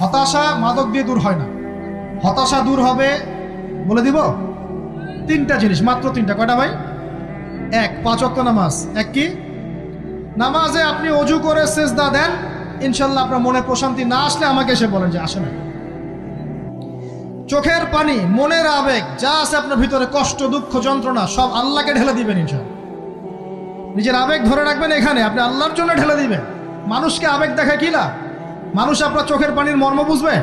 হতাশা মাদক দিয়ে দূর হয় না। হতাশা দূর হবে, বলে দিব, তিনটা জিনিস, মাত্র তিনটা। কয়টা ভাই? এক, 5 ওয়াক্ত নামাজ। এক কি? নামাজে আপনি অজু করে সেজদা দেন, ইনশাল্লাহ আপনার মনে প্রশান্তি না আসলে আমাকে এসে বলেন যে আসে না। চোখের পানি, মনের আবেগ যা আছে আপনার ভিতরে, কষ্ট, দুঃখ, যন্ত্রণা, সব আল্লাহকে ঢেলে দিবেন ইনশাল্লাহ। নিজের আবেগ ধরে রাখবেন এখানে, আপনি আল্লাহর জন্য ঢেলে দিবেন। মানুষকে আবেগ দেখা কি লাভ? মানুষ আপনার চোখের পানির মর্ম বুঝবে?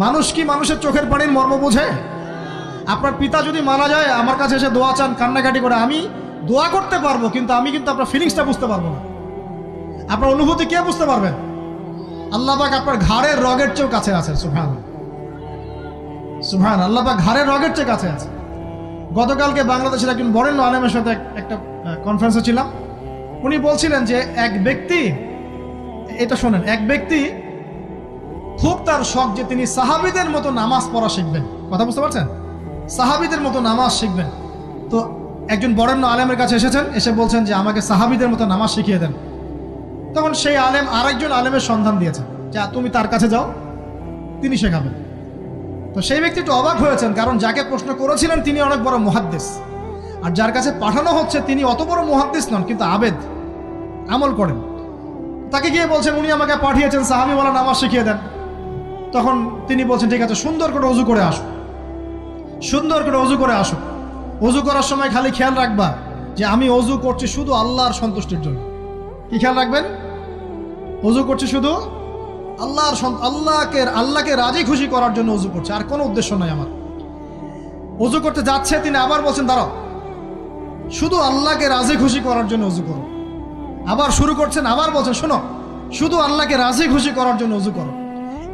মানুষ কি মানুষের চোখের পানির মর্ম বোঝে? আপনার পিতা যদি মারা যায়, আমার কাছে এসে দোয়া চান, কান্নাকাটি করে, আমি দোয়া করতে পারবো, কিন্তু আমি কিন্তু আপনার ফিলিংসটা বুঝতে পারবো না। আপনার অনুভূতি কে বুঝতে পারবেন? আল্লাহ পাক আপনার ঘাড়ের রগের চেয়েও কাছে আছে। সুবহানাল্লাহ, সুবহানাল্লাহ, আল্লাহ পাক ঘাড়ের রগের চেয়ে কাছে আছে। গতকালকে বাংলাদেশের একজন বরেণ্য আলেমের সাথে একটা কনফারেন্সে ছিলাম। উনি বলছিলেন যে এক ব্যক্তি, এটা শোনেন, এক ব্যক্তি খুব তার শখ যে তিনি সাহাবীদের মতো নামাজ পড়া শিখবেন। কথা বুঝতে পারছেন? সাহাবীদের মতো নামাজ শিখবেন। তো একজন বরেণ্য আলেমের কাছে এসেছেন, এসে বলছেন যে আমাকে সাহাবীদের মতো নামাজ শিখিয়ে দেন। তখন সেই আলেম আরেকজন আলেমের সন্ধান দিয়েছেন, যা তুমি তার কাছে যাও, তিনি শেখাবেন। তো সেই ব্যক্তি একটু অবাক হয়েছেন, কারণ যাকে প্রশ্ন করেছিলেন তিনি অনেক বড় মুহাদ্দিস, আর যার কাছে পাঠানো হচ্ছে তিনি অত বড় মুহাদ্দিস নন, কিন্তু আবেদ, আমল করেন। তাকে গিয়ে বলছেন উনি আমাকে পাঠিয়েছেন সাহাবীওয়ালা নামাজ শিখিয়ে দেন। তখন তিনি বলছেন ঠিক আছে, সুন্দর করে অজু করে আসো, সুন্দর করে অজু করে আসো। অজু করার সময় খালি খেয়াল রাখবা যে আমি অজু করছি শুধু আল্লাহর সন্তুষ্টির জন্য। কি খেয়াল রাখবেন? অজু করছি শুধু আল্লাহকে রাজি খুশি করার জন্য অজু করছে, আর কোনো উদ্দেশ্য নাই আমার। অজু করতে যাচ্ছে, তিনি আবার বলছেন দাঁড়াও, শুধু আল্লাহকে রাজি খুশি করার জন্য অজু করো। আবার শুরু করছেন, আবার বলছেন শোনো, শুধু আল্লাহকে রাজি খুশি করার জন্য অজু করো।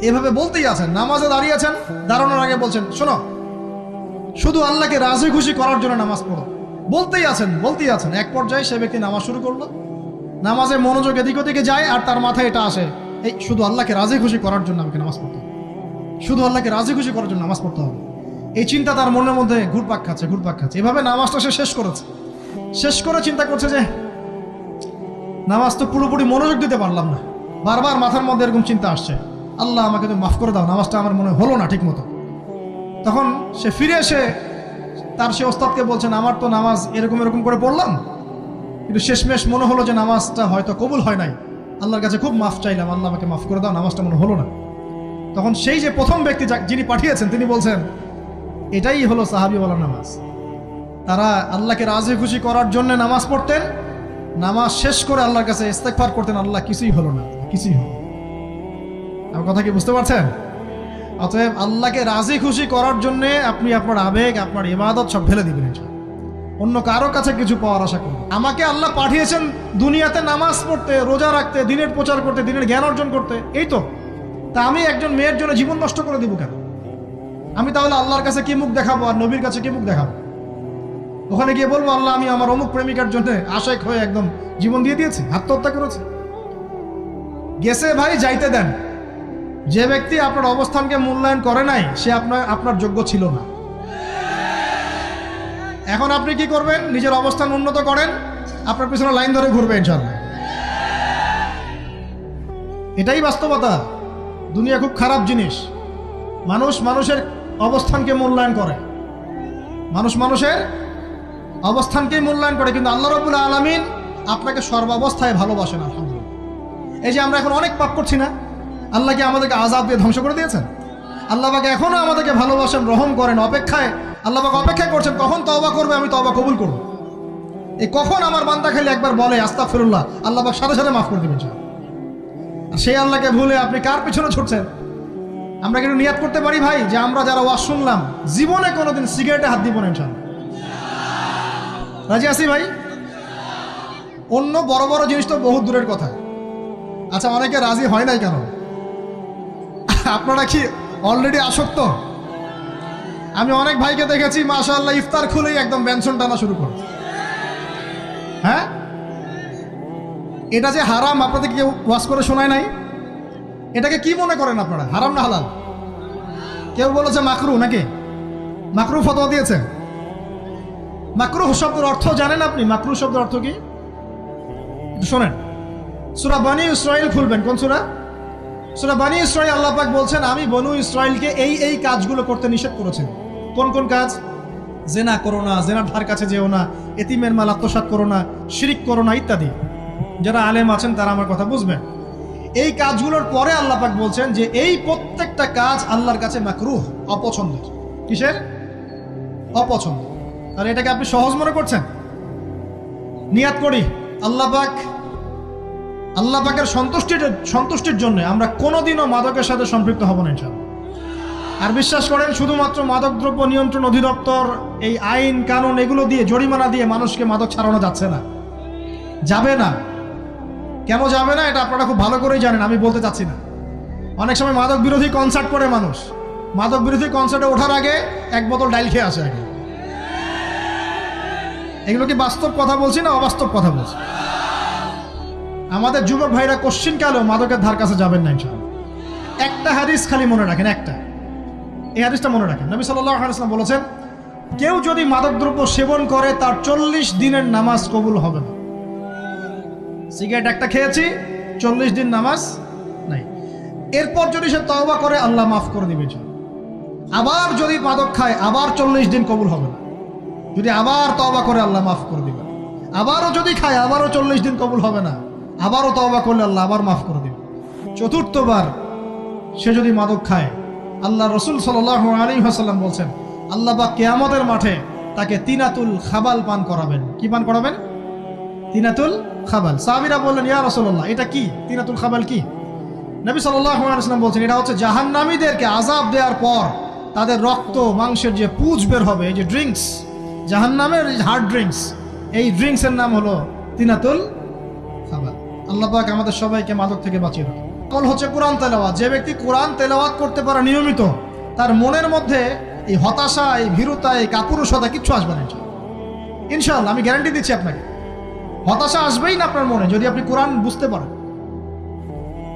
এভাবে বলতেই আছেন। নামাজে দাঁড়িয়েছেন, দাঁড়ানোর আগে বলছেন শোনো, শুধু আল্লাহকে রাজি খুশি করার জন্য নামাজ পড়ো। বলতেই আছেন। এক পর্যায়ে সে ব্যক্তি নামাজ শুরু করলো। নামাজে মনোযোগ এদিক ওদিকে যায়, আর তার মাথায় এটা আসে, এই শুধু আল্লাহকে রাজি খুশি করার জন্য আমাকে নামাজ পড়তে হবে, শুধু আল্লাহকে রাজি খুশি করার জন্য নামাজ পড়তে হবে। এই চিন্তা তার মনের মধ্যে ঘুরপাক খাচ্ছে। এভাবে নামাজটা সে শেষ করে চিন্তা করছে যে নামাজ তো পুরোপুরি মনোযোগ দিতে পারলাম না। বারবার মাথার মধ্যে এরকম চিন্তা আসছে, আল্লাহ আমাকে তো মাফ করে দাও, নামাজটা আমার মনে হলো না ঠিক মতো। তখন সে ফিরে এসে তার সে ওস্তাদকে বলছেন আমার তো নামাজ এরকম করে পড়লাম, কিন্তু শেষমেশ মনে হলো যে নামাজটা হয়তো কবুল হয় নাই, আল্লাহর কাছে খুব মাফ চাইলাম, আল্লাহ আমাকে মাফ করে দাও, নামাজটা মনে হলো না। তখন সেই যে প্রথম ব্যক্তি যিনি পাঠিয়েছেন তিনি বলছেন এটাই হলো সাহাবীওয়ালা নামাজ। তারা আল্লাহকে রাজি খুশি করার জন্য নামাজ পড়তেন, নামাজ শেষ করে আল্লাহর কাছে ইস্তেগফার করতেন, আল্লাহ কিছুই হলো না, কিছুই হলো। আমার কথা কি বুঝতে পারছেন? অতএব আল্লাহকে রাজি খুশি করার জন্য আপনি আপনার আবেগ, আপনার ইবাদত সব ফেলে দিবেন, অন্য কারো কাছে কিছু পাওয়ার আশা করুন। আমাকে আল্লাহ পাঠিয়েছেন দুনিয়াতে নামাজ পড়তে, রোজা রাখতে, দিনের প্রচার করতে, দিনের জ্ঞান অর্জন করতে, এই তো। তা আমি একজন মেয়ের জন্য জীবন নষ্ট করে দিব কেন? আমি তাহলে আল্লাহর কাছে কি মুখ দেখাবো, আর নবীর কাছে কি মুখ দেখাবো? ওখানে গিয়ে বলবো আল্লাহ আমি আমার অমুক প্রেমিকার জন্য আশেক হয়ে একদম জীবন দিয়ে দিয়েছি, আত্মহত্যা করেছি? গেছে ভাই, যাইতে দেন। যে ব্যক্তি আপনার অবস্থানকে মূল্যায়ন করে নাই, সে আপনার যোগ্য ছিল না। এখন আপনি কি করবেন? নিজের অবস্থান উন্নত করেন, আপনার পিছনে লাইন ধরে ঘুরবে ইনশাআল্লাহ। এটাই বাস্তবতা। দুনিয়া খুব খারাপ জিনিস। মানুষের অবস্থানকে মূল্যায়ন করে, মানুষের অবস্থানকেই মূল্যায়ন করে, কিন্তু আল্লাহ রাব্বুল আলামিন আপনাকে সর্বাবস্থায় ভালোবাসেন। আলহামদুলিল্লাহ। এই যে আমরা এখন অনেক পাপ করছি না, আল্লাহ কি আমাদেরকে আযাব দিয়ে ধ্বংস করে দিয়েছেন? আল্লাহ পাক এখনো আমাদেরকে ভালোবাসেন, রহম করেন, আল্লাহ পাক অপেক্ষা করছেন কখন তওবা করবে, আমি তওবা কবুল করব। এই কখন আমার বান্দা খালি একবার বলে আস্তাগফিরুল্লাহ, আল্লাহ পাক সাথে সাথে মাফ করে দেবেন। আর সেই আল্লাহকে ভুলে আপনি কার পিছনে ছুটছেন? আমরা কিন্তু নিয়াত করতে পারি ভাই যে আমরা যারা ওয়াজ শুনলাম জীবনে কোনোদিন সিগারেটে হাত দিব না ইনশাআল্লাহ। রাজি আছি ভাই? অন্য বড় বড় জিনিস তো বহুত দূরের কথা। আচ্ছা, অনেকে রাজি হয় নাই কেন? আপনারা কি অলরেডি আসক্ত? আমি অনেক ভাইকে দেখেছি মাশাআল্লাহ ইফতার খুলেই একদম বেনসন টানা শুরু করে। হ্যাঁ, এটা যে হারাম আপনাদের কেউ ওয়াজ করে শোনায় নাই? এটাকে কি মনে করেন আপনারা, হারাম না হালাল? কেউ বলেছে মাকরু, নাকি মাকরু ফতোয়া দিয়েছে? মাকরুহ শব্দের অর্থ জানেন আপনি? মাকরুহ শব্দের অর্থ কি শোনেন। সূরা বনী ইসরাঈল খুলবেন। কোন সূরা? সূরা বনী ইসরাঈল আল্লাহ পাক বলছেন, আমি বনু ইসরাইলকে এই কাজগুলো করতে নিষেধ করেছেন। কোন কোন কাজ? জেনা করো না, জেনার ধার কাছে যেও না, এতিমের মাল আত্মসাৎ করো না, শিরিক করো না ইত্যাদি। যারা আলেম আছেন তারা আমার কথা বুঝবেন। এই কাজগুলোর পরে আল্লাহ পাক বলছেন যে এই প্রত্যেকটা কাজ আল্লাহর কাছে মাকরুহ, অপছন্দের। কিসের? অপছন্দ। আর এটাকে আপনি সহজ মনে করছেন? নিয়াত করি আল্লাহ পাকের সন্তুষ্টির জন্য আমরা কোনোদিনও মাদকের সাথে সম্পৃক্ত হব না ইনশাআল্লাহ। আর বিশ্বাস করেন, শুধুমাত্র মাদকদ্রব্য নিয়ন্ত্রণ অধিদপ্তর এই আইন কানুন এগুলো দিয়ে, জরিমানা দিয়ে মানুষকে মাদক ছাড়ানো যাচ্ছে না, যাবে না। কেন যাবে না এটা আপনারা খুব ভালো করেই জানেন, আমি বলতে চাচ্ছি না। অনেক সময় মাদক বিরোধী কনসার্ট করে মানুষ, মাদক বিরোধী কনসার্টে ওঠার আগে এক বোতল ডাইল খেয়ে আসে আগে। এগুলো কি বাস্তব কথা বলছি না অবাস্তব কথা বলছি? আমাদের যুবক ভাইরা কোশ্চিনকালেও মাদকের ধার কাছে যাবেন না ইনশাআল্লাহ। একটা হাদিস খালি মনে রাখেন, এই হাদিসটা মনে রাখেন। নবী সাল্লাল্লাহু আলাইহি ওয়াসাল্লাম বলেছেন, কেউ যদি মাদকদ্রব্য সেবন করে তার 40 দিনের নামাজ কবুল হবে না। সিগারেট একটা খেয়েছি, 40 দিন নামাজ নাই। এরপর যদি সে তওবা করে আল্লাহ মাফ করে দিবে। আবার যদি মাদক খায় আবার 40 দিন কবুল হবে না। যদি আবার তওবা করে আল্লাহ মাফ করে দিবে। আবারও যদি খায় আবারও 40 দিন কবুল হবে না। আবারও তওবা করলে আল্লাহ আবার মাফ করে দিবে। চতুর্থবার সে যদি মাদক খায়, আল্লাহ রাসূল সাল্লাল্লাহু আলাইহি ওয়াসাল্লাম বলছেন, আল্লাহ পাক কিয়ামতের মাঠে তাকে তিনাতুল খাবাল পান করাবেন। কি পান করাবেন? তিনাতুল খাবাল। সাহাবীরা বললেন, ইয়া রাসূলুল্লাহ, এটা কি? তিনাতুল খাবাল কি? নবী সাল্লাল্লাহু আলাইহি ওয়াসাল্লাম বলছেন, এটা হচ্ছে জাহান্নামীদেরকে আযাব দেওয়ার পর তাদের রক্ত মাংসের যে পুঁজ বের হবে, এই যে ড্রিঙ্কস, জাহান্নামের হার্ড ড্রিঙ্কস, এই ড্রিঙ্কসের নাম হলো তিনাতুল খাবাল। আল্লাহ পাক আমাদের সবাইকে মাদক থেকে বাঁচিয়ে রাখুন। আমল হচ্ছে কোরআন তেলাওয়াত। যে ব্যক্তি কোরআন তেলাওয়াত করতে পারে নিয়মিত, তার মনের মধ্যে এই হতাশা, এই ভীরুতা, এই কাপুরুষতা কিচ্ছু আসবে না ইনশাআল্লাহ। আমি গ্যারান্টি দিচ্ছি আপনাকে, হতাশা আসবেই না আপনার মনে যদি আপনি কোরআন বুঝতে পারেন।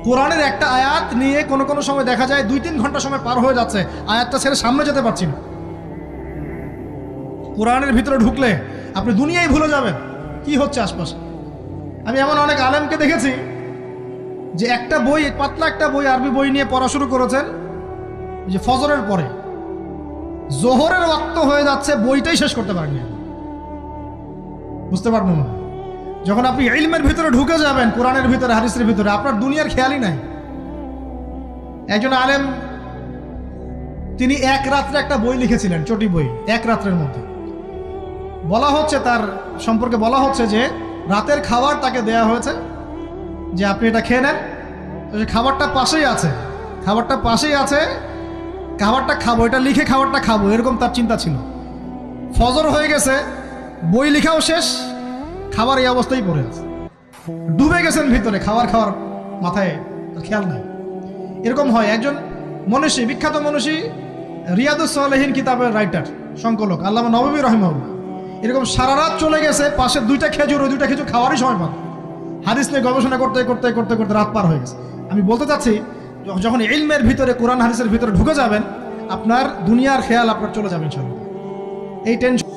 কোরআনের একটা আয়াত নিয়ে কোনো সময় দেখা যায় 2-3 ঘন্টা সময় পার হয়ে যাচ্ছে, আয়াতটা ছেড়ে সামনে যেতে পারছি না। কোরআনের ভিতরে ঢুকলে আপনি দুনিয়ায় ভুলে যাবেন কি হচ্ছে আশপাশে। আমি এমন অনেক আলেমকে দেখেছি যে একটা বই, পাতলা একটা বই, আরবি বই নিয়ে পড়া শুরু করেছেন, যে ফজরের পরে জোহরের ওয়াক্ত হয়ে যাচ্ছে, বইটাই শেষ করতে পারেননি। বুঝতে পারবেন না, যখন আপনি ইলমের ভিতরে ঢুকে যাবেন, কোরআনের ভিতরে, হাদিসের ভিতরে, আপনার দুনিয়ার খেয়ালই নাই। একজন আলেম, তিনি এক রাত্রে একটা বই লিখেছিলেন, চটি বই, এক রাত্রের মধ্যে। বলা হচ্ছে, তার সম্পর্কে বলা হচ্ছে যে রাতের খাবার তাকে দেয়া হয়েছে, যে আপনি এটা খেয়ে নেন। খাবারটা পাশেই আছে, খাবারটা খাবো, এটা লিখে খাবারটা খাবো, এরকম তার চিন্তা ছিল। ফজর হয়ে গেছে, বই লেখাও শেষ, খাবার এই অবস্থায় পড়ে আছে, ডুবে গেছেন ভিতরে, খাওয়ার মাথায় খেয়াল নাই। এরকম হয়। একজন মনীষী, বিখ্যাত মনীষী, রিয়াদুস সালেহিন কিতাবের রাইটার, সংকলক আল্লামা নববী রাহিমাহুল্লাহ, এরকম সারা রাত চলে গেছে, পাশে 2টা খেজুর, ওই 2টা খেজুর খাওয়ারই সময় পান। হাদিস নিয়ে গবেষণা করতে রাত পার হয়ে গেছে। আমি বলতে চাচ্ছি, যখন ইলমের ভিতরে, কোরআন হাদিসের ভিতরে ঢুকে যাবেন, আপনার দুনিয়ার খেয়াল আপনার চলে যাবে ইনশাআল্লাহ। এই টেনশন।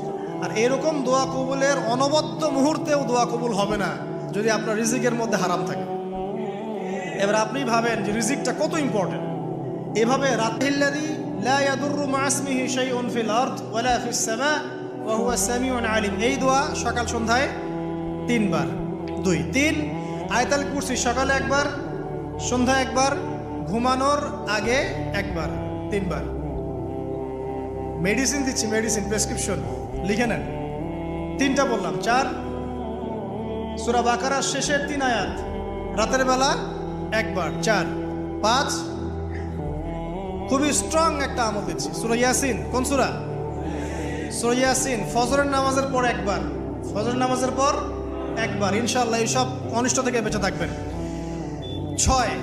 আর এরকম দোয়া কবুলের অনবদ্য মুহূর্তেও দোয়া কবুল হবে না যদি আপনার রিজিকের মধ্যে হারাম থাকে। এবার আপনি ভাবেন যে রিজিকটা কত ইম্পর্টেন্ট। এভাবে রাতিল্লাযী লা ইয়াদুররু মা ইসমিহি শাইউন ফিল আরদ ওয়ালা ফিস সামা ওয়া হুয়া সামিউন আলিম, এই দোয়া সকাল সন্ধ্যায় 3 বার। 2-3 আয়াতুল কুরসি, সকালে একবার, সন্ধ্যায় একবার, ঘুমানোর আগে একবার, 3 বার। মেডিসিন দিচ্ছি, মেডিসিন প্রেসক্রিপশন লিখে নেন। 3টা বললাম। 4 সূরা বাকারার শেষের 3 আয়াত রাতের বেলা একবার। 4 5 খুবই স্ট্রং একটা আমল দিচ্ছি, সূরা ইয়াসিন। কোন সূরা? সূরা ইয়াসিন। ফজরের নামাজের পর একবার, ফজরের নামাজের পর একবার। ইনশাআল্লাহ এই সব অনিষ্ট থেকে বেঁচে থাকবেন। 6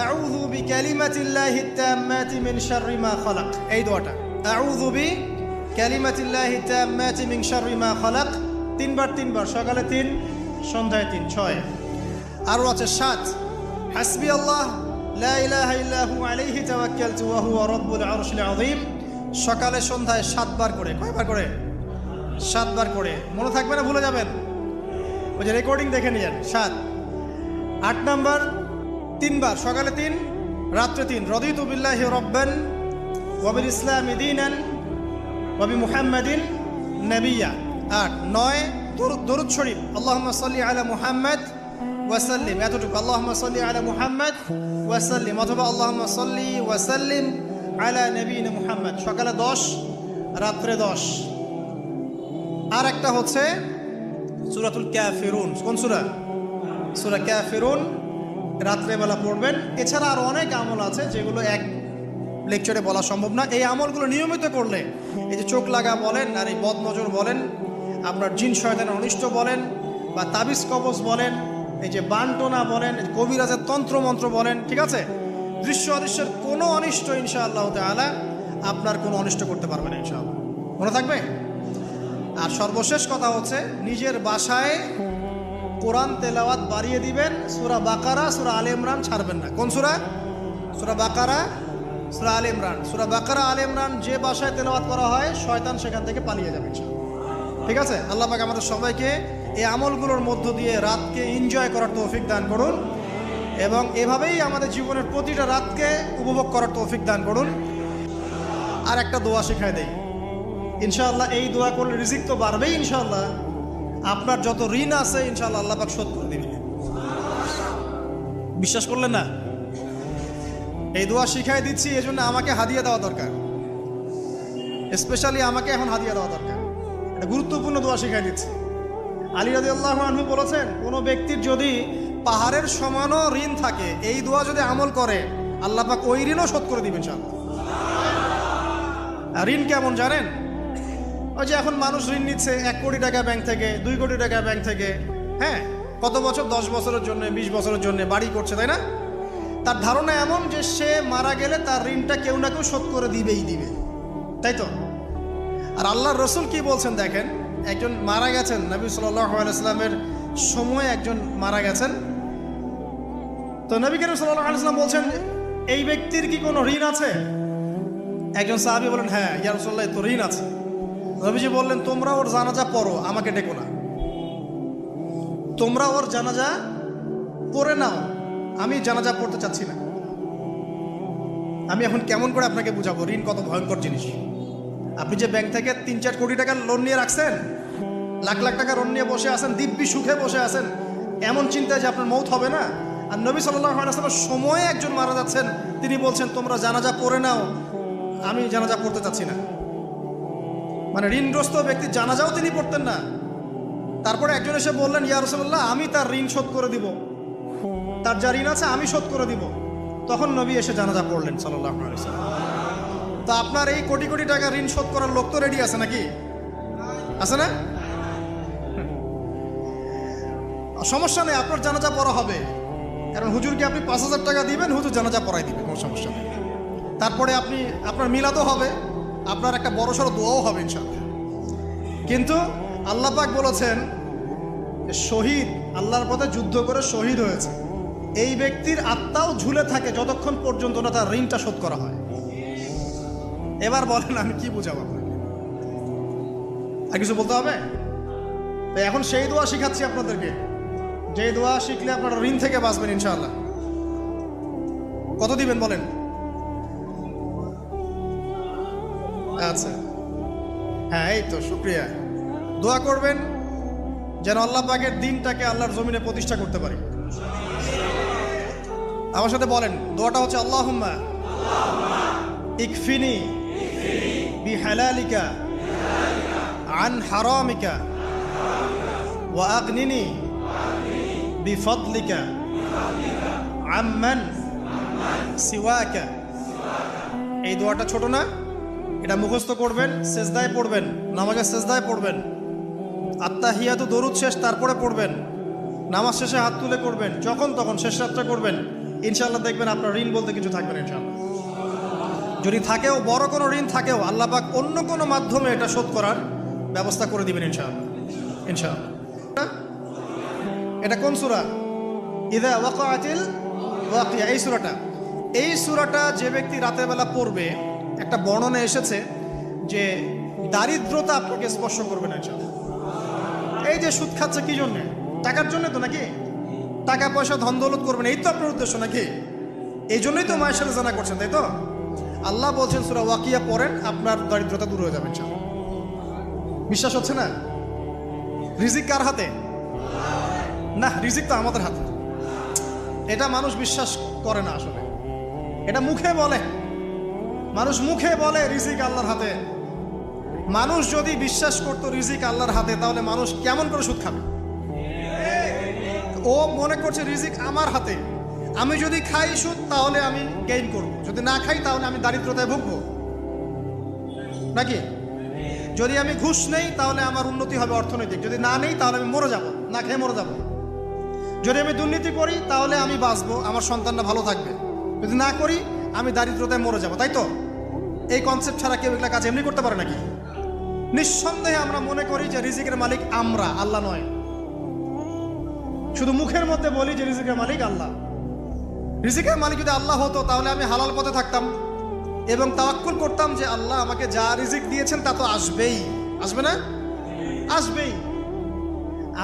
আউযু বিকালিমাতিল্লাহিত তাম্মাতি মিন শাররি মা খালাক, এই দোয়াটা, আউযু বিকালিমাতিল্লাহিত তাম্মাতি মিন শাররি মা খালাক, 3 বার, সকালে 3, সন্ধ্যায় 3। 6 আরও আছে 7 হাসবিয়াল্লাহ লা ইলাহা ইল্লা হু আলাইহি তাওয়াক্কালতু ওয়া হুয়া রাব্বুল আরশিল আযীম, সকালে সন্ধ্যায় 7 বার করে। কয়বার করে? 7 বার করে। মনে থাকবে না, ভুলে যাবেন, ওই যে রেকর্ডিং দেখে নিয়েন। 7। 8 নাম্বার 3 বার, সকালে 3, রাত্রে 3 রদিতু বিল্লাহি রাব্বান ওয়া বিল ইসলামি দীনান ওয়া বি মুহাম্মাদিন নাবিয়্যা। 8 9 দরুদ শরীফ আল্লাহুম্মা সাল্লি আলা মুহাম্মাদ ওয়া সাল্লিম, এতটুকু আল্লাহুম্মা সাল্লি আলা মুহাম্মাদ ওয়া সাল্লিম, অথবা আল্লাহুম্মা সাল্লি ওয়া সাল্লিম আলা নবিয়িনা মুহাম্মাদ। সকালে 10 রাত্রে 10। আর একটা হচ্ছে সূরাতুল কাফিরুন। কোন সূরা? সূরা কাফিরুন রাত্রেবেলা পড়বেন। এছাড়া আরও অনেক আমল আছে যেগুলো এক লেকচারে বলা সম্ভব না। এই আমলগুলো নিয়মিত করলে, এই যে চোখ লাগা বলেন, আর এই বদনজর বলেন, আপনার জিন শয়তানের অনিষ্ট বলেন, বা তাবিজ কবজ বলেন, এই যে বানটোনা বলেন, কবিরাজের তন্ত্রমন্ত্র বলেন, ঠিক আছে, দৃশ্য অদৃশ্যের কোনো অনিষ্ট ইনশাআল্লাহ তাআলা আপনার কোনো অনিষ্ট করতে পারবে না ইনশাআল্লাহ। মনে থাকবে? আর সর্বশেষ কথা হচ্ছে নিজের বাসায় কোরআন তেলাওয়াত বাড়িয়ে দিবেন। সূরা বাকারা, সূরা আলে ইমরান ছাড়বেন না। কোন সূরা? সূরা বাকারা, সূরা আলে ইমরান। সূরা বাকারা, আলে ইমরান যে বাসায় তেলাওয়াত করা হয় শয়তান সেখান থেকে পালিয়ে যাবে ইনশাআল্লাহ। ঠিক আছে? আল্লাহ পাক আমাদের সবাইকে এই আমলগুলোর মধ্য দিয়ে রাতকে এনজয় করার তৌফিক দান করুন, এবং এভাবেই আমাদের জীবনের প্রতিটা রাতকে উপভোগ করার তৌফিক দান করুন। আর একটা দোয়া শিখাই দেই ইনশাআল্লাহ। এই দোয়া করলে রিজিক তো বাড়বেই ইনশাআল্লাহ। আপনার যত ঋণ আছে ইনশাআল্লাহ আল্লাহ পাক শোধ করে দিবেন। বিশ্বাস করলেন না? এই দোয়া শিখাই দিচ্ছি, এজন্য আমাকে হাদিয়া দেওয়া দরকার। স্পেশালি আমাকে এখন হাদিয়া দেওয়া দরকার। এটা গুরুত্বপূর্ণ দোয়া শিখাই দিচ্ছি। আলী রাদিয়াল্লাহু আনহু বলেছেন, কোনো ব্যক্তির যদি পাহাড়ের সমানও ঋণ থাকে, এই দোয়া যদি আমল করে আল্লাহ পাক ওই ঋণও শোধ করে দিবেন ইনশাআল্লাহ। আর ঋণ কেমন জানেন? ওই যে এখন মানুষ ঋণ নিচ্ছে 1 কোটি টাকা ব্যাংক থেকে, 2 কোটি টাকা ব্যাংক থেকে, হ্যাঁ, কত বছর, 10 বছরের জন্য, 20 বছরের জন্য বাড়ি করছে, তাই না? তার ধারণা এমন যে সে মারা গেলে তার ঋণটা কেউ না কেউ শোধ করে দিবেই দিবে, তাই তো? আর আল্লাহর রসুল কি বলছেন দেখেন, একজন মারা গেছেন, নবী সাল্লাল্লাহু আলাইহি ওয়াসাল্লামের সময় একজন মারা গেছেন। তো নবী করিম সাল্লাল্লাহু আলাইহি ওয়াসাল্লাম বলছেন, এই ব্যক্তির কি কোনো ঋণ আছে? একজন সাহাবী বলেন, হ্যাঁ ইয়া রাসূলুল্লাহ, তো ঋণ আছে। নবীজি বললেন, তোমরা ওর জানাজা পড়ো, আমাকে ডেকো না। তোমরা ওর জানাজা পড়ে নাও, আমি জানাজা পড়তে চাচ্ছি না। আমি এখন কেমন করে আপনাকে বুঝাবো ঋণ কত ভয়ঙ্কর জিনিস। আপনি যে ব্যাংক থেকে 3-4 কোটি টাকার লোন নিয়ে রাখছেন, লাখ লাখ টাকা লোন নিয়ে বসে আছেন, দিব্যি সুখে বসে আছেন, এমন চিন্তায় যে আপনার মৌত হবে না। আর নবী সাল্লাল্লাহু আলাইহি ওয়াসাল্লামের সময়ে একজন মারা যাচ্ছেন, তিনি বলছেন তোমরা জানাজা পড়ে নাও, আমি জানাজা পড়তে চাচ্ছি না। মানে ঋণগ্রস্ত ব্যক্তির জানাজাও তিনি পড়তেন না। তারপরে একজন এসে বললেন, ইয়া রাসূলুল্লাহ, আমি তার ঋণ শোধ করে দিব, তার যা ঋণ আছে আমি শোধ করে দিব। তখন নবী এসে জানাজা পড়লেন সাল্লাল্লাহু আলাইহি ওয়াসাল্লাম। তা আপনার এই কোটি কোটি টাকা ঋণ শোধ করার লোক তো রেডি আছে নাকি? আছে না? সমস্যা নেই, আপনার জানাজা পড়া হবে। কারণ হুজুরকে আপনি 5,000 টাকা দিবেন, হুজুর জানাজা পড়াই দিবে, কোনো সমস্যা নেই। তারপরে আপনার মিলাদও হবে, আপনার একটা বড়সড় দোয়াও হবে ইনশাআল্লাহ। কিন্তু আল্লাহ পাক বলেছেন, শহীদ, আল্লাহর পথে যুদ্ধ করে শহীদ হয়েছে, এই ব্যক্তির আত্মাও ঝুলে থাকে যতক্ষণ পর্যন্ত না তার ঋণটা শোধ করা হয়। এবার বলেন আমি কি বুঝাবো আপনাকে? আর কিছু বলতে হবে? তো এখন সেই দোয়া শিখাচ্ছি আপনাদেরকে, যে দোয়া শিখলে আপনারা ঋণ থেকে বাঁচবেন ইনশাআল্লাহ। কত দিবেন বলেন? আচ্ছা, হ্যাঁ, এই তো শুকরিয়া। দোয়া করবেন যেন আল্লাহ পাকের দিনটাকে আল্লাহর জমিনে প্রতিষ্ঠা করতে পারি। আমার সাথে বলেন, দোয়াটা হচ্ছে, আল্লাহুম্মা ইকফিনি বিহালালিকা আন হারামিকা ওয়া আগনিনি বিফদলিকা আম্মান সিওয়াকা। এই দোয়াটা ছোট না, এটা মুখস্থ করবেন, সেজদায় পড়বেন, নামাজের সেজদায় পড়বেন, আত্তাহিয়াতু দরুদ শেষ তারপরে পড়বেন, নামাজ শেষে হাত তুলে করবেন, যখন তখন শেষ রাতটা করবেন। ইনশাআল্লাহ দেখবেন আপনার ঋণ বলতে কিছু থাকবে না ইনশাআল্লাহ। যদি থাকেও, বড় কোনো ঋণ থাকেও, আল্লাহ পাক অন্য কোনো মাধ্যমে এটা শোধ করার ব্যবস্থা করে দিবেন ইনশাআল্লাহ। ইনশাআল্লাহ। এটা কোন সূরা? ইযা ওয়াকাআতিল ওয়াকিয়া, এই সূরাটা যে ব্যক্তি রাতের বেলা পড়বে, একটা বর্ণনা এসেছে যে দারিদ্রতা আপনাকে স্পর্শ করবে না ইনশাআল্লাহ। এই যে সুদ খাচ্ছে কি জন্যে? টাকার জন্য তো নাকি? টাকা পয়সা ধন দৌলত করবেন, এই তো আপনার উদ্দেশ্য নাকি? এই জন্যই তো মায়ের সাথে জানা করছেন, তাই তো? আল্লাহ বলছেন সূরা ওয়াকিয়া পড়েন, আপনার দারিদ্রতা দূর হয়ে যাবে ইনশাআল্লাহ। বিশ্বাস হচ্ছে না? রিজিক কার হাতে? না, রিজিক তো আমাদের হাতে। এটা মানুষ বিশ্বাস করে না আসলে, এটা মুখে বলে, মানুষ মুখে বলে রিজিক আল্লাহর হাতে। মানুষ যদি বিশ্বাস করতো রিজিক আল্লাহর হাতে, তাহলে মানুষ কেমন করে সুদ খাবে? ও মনে করছে রিজিক আমার হাতে, আমি যদি খাই সুদ তাহলে আমি গেইন করব, যদি না খাই তাহলে আমি দারিদ্রতায় ভুগবো নাকি? যদি আমি ঘুষ নেই তাহলে আমার উন্নতি হবে অর্থনৈতিক, যদি না নেই তাহলে আমি মরে যাব, না খেয়ে মরে যাব। যদি আমি দুর্নীতি করি তাহলে আমি বাঁচবো, আমার সন্তানরা ভালো থাকবে, যদি না করি আমি দারিদ্রতায় মরে যাব, তাই তো? এই কনসেপ্ট ছাড়া কেউ এগুলা কাজ এমনি করতে পারে নাকি? নিঃসন্দেহে আমরা মনে করি যে রিজিকের মালিক আমরা, আল্লাহ নয়। শুধু মুখের মধ্যে বলি যে রিজিকের মালিক আল্লাহ। রিজিকের মালিক যদি আল্লাহ হতো তাহলে আমি হালাল পথে থাকতাম এবং তাওয়াক্কুল করতাম যে আল্লাহ আমাকে যা রিজিক দিয়েছেন তা তো আসবেই, আসবে না? আসবেই।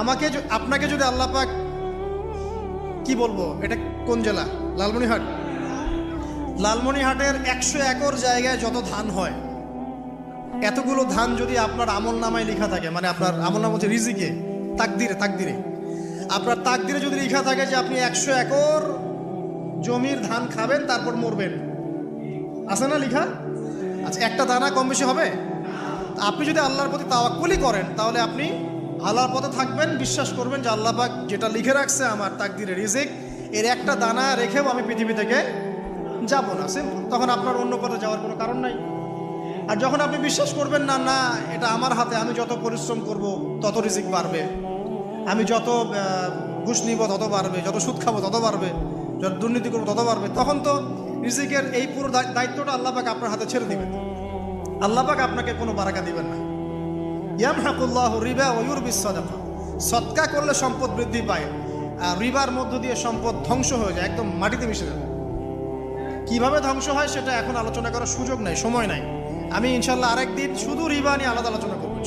আমাকে আপনাকে যদি আল্লাহ পাক, কি বলবো, এটা কোন জেলা? লালমনিরহাট। লালমনিরহাটের 100 একর জায়গায় যত ধান হয়, এতগুলো ধান যদি আপনার আমল নামায় লেখা থাকে, মানে আপনার আমল নাম হচ্ছে রিজিকে, তাকদিরে আপনার তাকদিরে যদি লেখা থাকে যে আপনি 100 একর জমির ধান খাবেন তারপর মরবেন, আছে না লেখা? আচ্ছা, একটা দানা কম বেশি হবে? আপনি যদি আল্লাহর প্রতি তাওয়াক্কুলই করেন তাহলে আপনি আল্লাহর পথে থাকবেন, বিশ্বাস করবেন যে আল্লাহ পাক যেটা লিখে রাখছে আমার তাকদিরে রিজিক, এর একটা দানা রেখেও আমি পৃথিবী থেকে যাব না, সিম্পল। তখন আপনার অন্য পথে যাওয়ার কোনো কারণ নাই। আর যখন আপনি বিশ্বাস করবেন না, না এটা আমার হাতে, আমি যত পরিশ্রম করব তত রিজিক বাড়বে, আমি যত ঘুষ নিব তত বাড়বে, যত সুদ খাবো তত বাড়বে, যত দুর্নীতি করবো তত বাড়বে, তখন তো রিজিকের এই পুরো দায়িত্বটা আল্লাহ পাক আপনার হাতে ছেড়ে দিবেন। আল্লাহ পাক আপনাকে কোনো বারাকা দিবেন না। ইয়ামহাকুল্লাহু রিবা ওয়া ইউরবিস সাদাকা। সদকা করলে সম্পদ বৃদ্ধি পায়, আর রিবার মধ্য দিয়ে সম্পদ ধ্বংস হয়ে যায়, একদম মাটিতে মিশে যায়। কিভাবে ধ্বংস হয় সেটা এখন আলোচনা করার সুযোগ নাই, সময় নাই। আমি ইনশাল্লাহ আরেকদিন শুধু রিবা নিয়ে আলাদা আলোচনা করবো।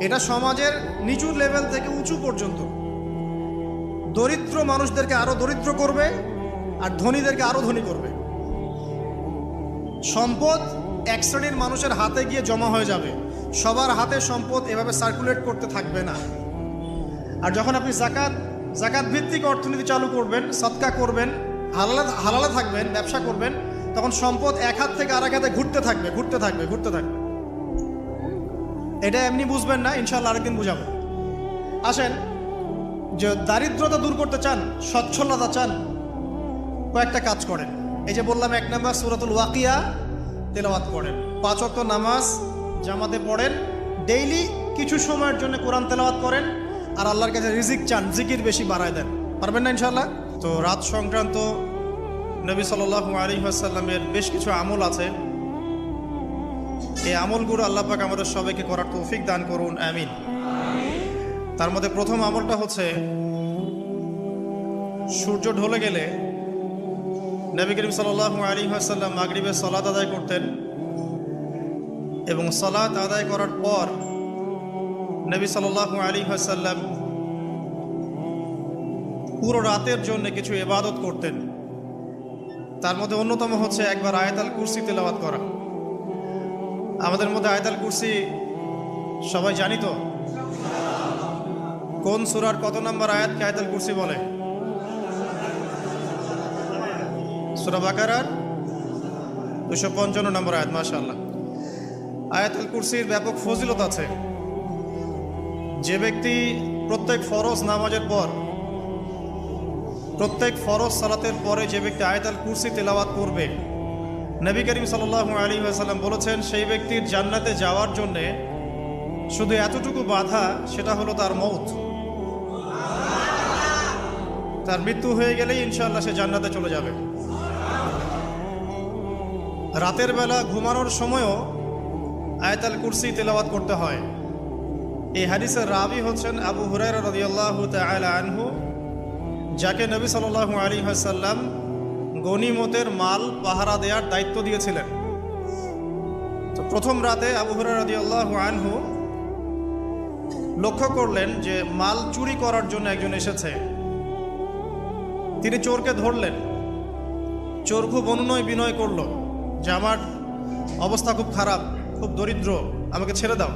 এটা সমাজের নিচু লেভেল থেকে উঁচু পর্যন্ত দরিদ্র মানুষদেরকে আরো দরিদ্র করবে আর ধনীদেরকে আরো ধনী করবে। সম্পদ এক শ্রেণীর মানুষের হাতে গিয়ে জমা হয়ে যাবে, সবার হাতে সম্পদ এভাবে সার্কুলেট করতে থাকবে না। আর যখন আপনি জাকাত ভিত্তিক অর্থনীতি চালু করবেন, সদকা করবেন, হালালে থাকবেন, ব্যবসা করবেন, তখন সম্পদ এক হাত থেকে আরেক হাতে ঘুরতে থাকবে। এটা এমনি বুঝবেন না, ইনশাআল্লাহ আরেকদিন বুঝাবো। আসেন, যে দারিদ্রতা দূর করতে চান, সচ্ছলতা চান, কয়েকটা কাজ করেন। এই যে বললাম, 1 নাম্বার সূরাতুল ওয়াকিয়া তেলাওয়াত করেন, 5 ওয়াক্ত নামাজ জামাতে পড়েন, ডেইলি কিছু সময়ের জন্য কোরআন তেলাওয়াত করেন, আর আল্লাহর কাছে রিজিক চান, জিকির বেশি বাড়ায় দেন। পারবেন না ইনশাআল্লাহ? তো রাত সংক্রান্ত নবী সাল্লাল্লাহু আলাইহি ওয়াসাল্লামের বেশ কিছু আমল আছে, এই আমলগুলো আল্লাহ পাক আমাদের সবাইকে করার তৌফিক দান করুন, আমিন। তার মধ্যে প্রথম আমলটা হচ্ছে, সূর্য ঢলে গেলে নবী করিম সাল্লাল্লাহু আলাইহি ওয়াসাল্লাম মাগরিবের সালাত আদায় করতেন, এবং সালাত আদায় করার পর নবী সাল্লাল্লাহু আলাইহি ওয়াসাল্লাম পুরো রাতের জন্য কিছু ইবাদত করতেন। তার মধ্যে অন্যতম হচ্ছে একবার আয়াতুল কুরসি তেলাওয়াত করা। আমাদের মধ্যে আয়াতুল কুরসি সবাই জানি তো? কোন সূরার কত নম্বর আয়াতকে আয়াতুল কুরসি বলে? সূরা বাকারার 255 নম্বর আয়াত। মাশাআল্লাহ। আয়াতুল কুরসির ব্যাপক ফজিলত আছে। যে ব্যক্তি প্রত্যেক ফরজ নামাজের পর, প্রত্যেক ফরজ সালাতের পরে যে ব্যক্তি আয়াতুল কুরসি তেলাওয়াত করবে, নবী করিম সাল্লাল্লাহু আলাইহি ওয়াসাল্লাম বলেছেন, সেই ব্যক্তির জান্নাতে যাওয়ার জন্যে শুধু এতটুকু বাধা, সেটা হলো তার মওত। তার মৃত্যু হয়ে গেলেই ইনশাআল্লাহ সে জান্নাতে চলে যাবে। রাতের বেলা ঘুমানোর সময়ও আয়াতুল কুরসি তেলাওয়াত করতে হয়। এই হাদিসের রাবি হচ্ছেন আবু হুরায়রা রাদিয়াল্লাহু তাআলা আনহু, যাকে নবী সাল্লাল্লাহু আলাইহি ওয়াসাল্লাম গনিমতের মাল পাহারা দেওয়ার দায়িত্ব দিয়েছিলেন। তো প্রথম রাতে আবু হুরায়রা রাদিয়াল্লাহু আনহু লক্ষ্য করলেন যে মাল চুরি করার জন্য একজন এসেছে। তিনি চোরকে ধরলেন চোর খুব অনুনয় বিনয় করলো যে আমার অবস্থা খুব খারাপ, খুব দরিদ্র, আমাকে ছেড়ে দাও।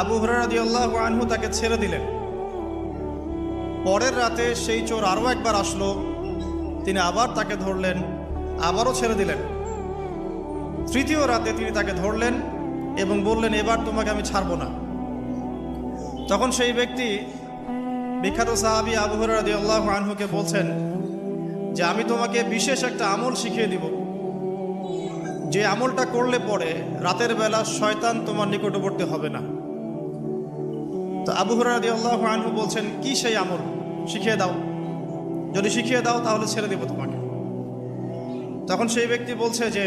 আবু হুরায়রা রাদিয়াল্লাহু আনহু তাকে ছেড়ে দিলেন। পরের রাতে সেই চোর আরও একবার আসলো, তিনি আবার তাকে ধরলেন, আবারও ছেড়ে দিলেন। তৃতীয় রাতে তিনি তাকে ধরলেন এবং বললেন, এবার তোমাকে আমি ছাড়ব না। তখন সেই ব্যক্তি বিখ্যাত সাহাবী আবু হুরায়রা রাদিয়াল্লাহু আনহুকে বলছেন যে আমি তোমাকে বিশেষ একটা আমল শিখিয়ে দিব, যে আমলটা করলে পরে রাতের বেলা শয়তান তোমার নিকটবর্তী হবে না। তো আবু হুরায়রা রাদিয়াল্লাহু আনহু বলছেন, কি সেই আমল, শিখিয়ে দাও, যদি শিখিয়ে দাও তাহলে ছেড়ে দেব তোমাকে। তখন সেই ব্যক্তি বলছে যে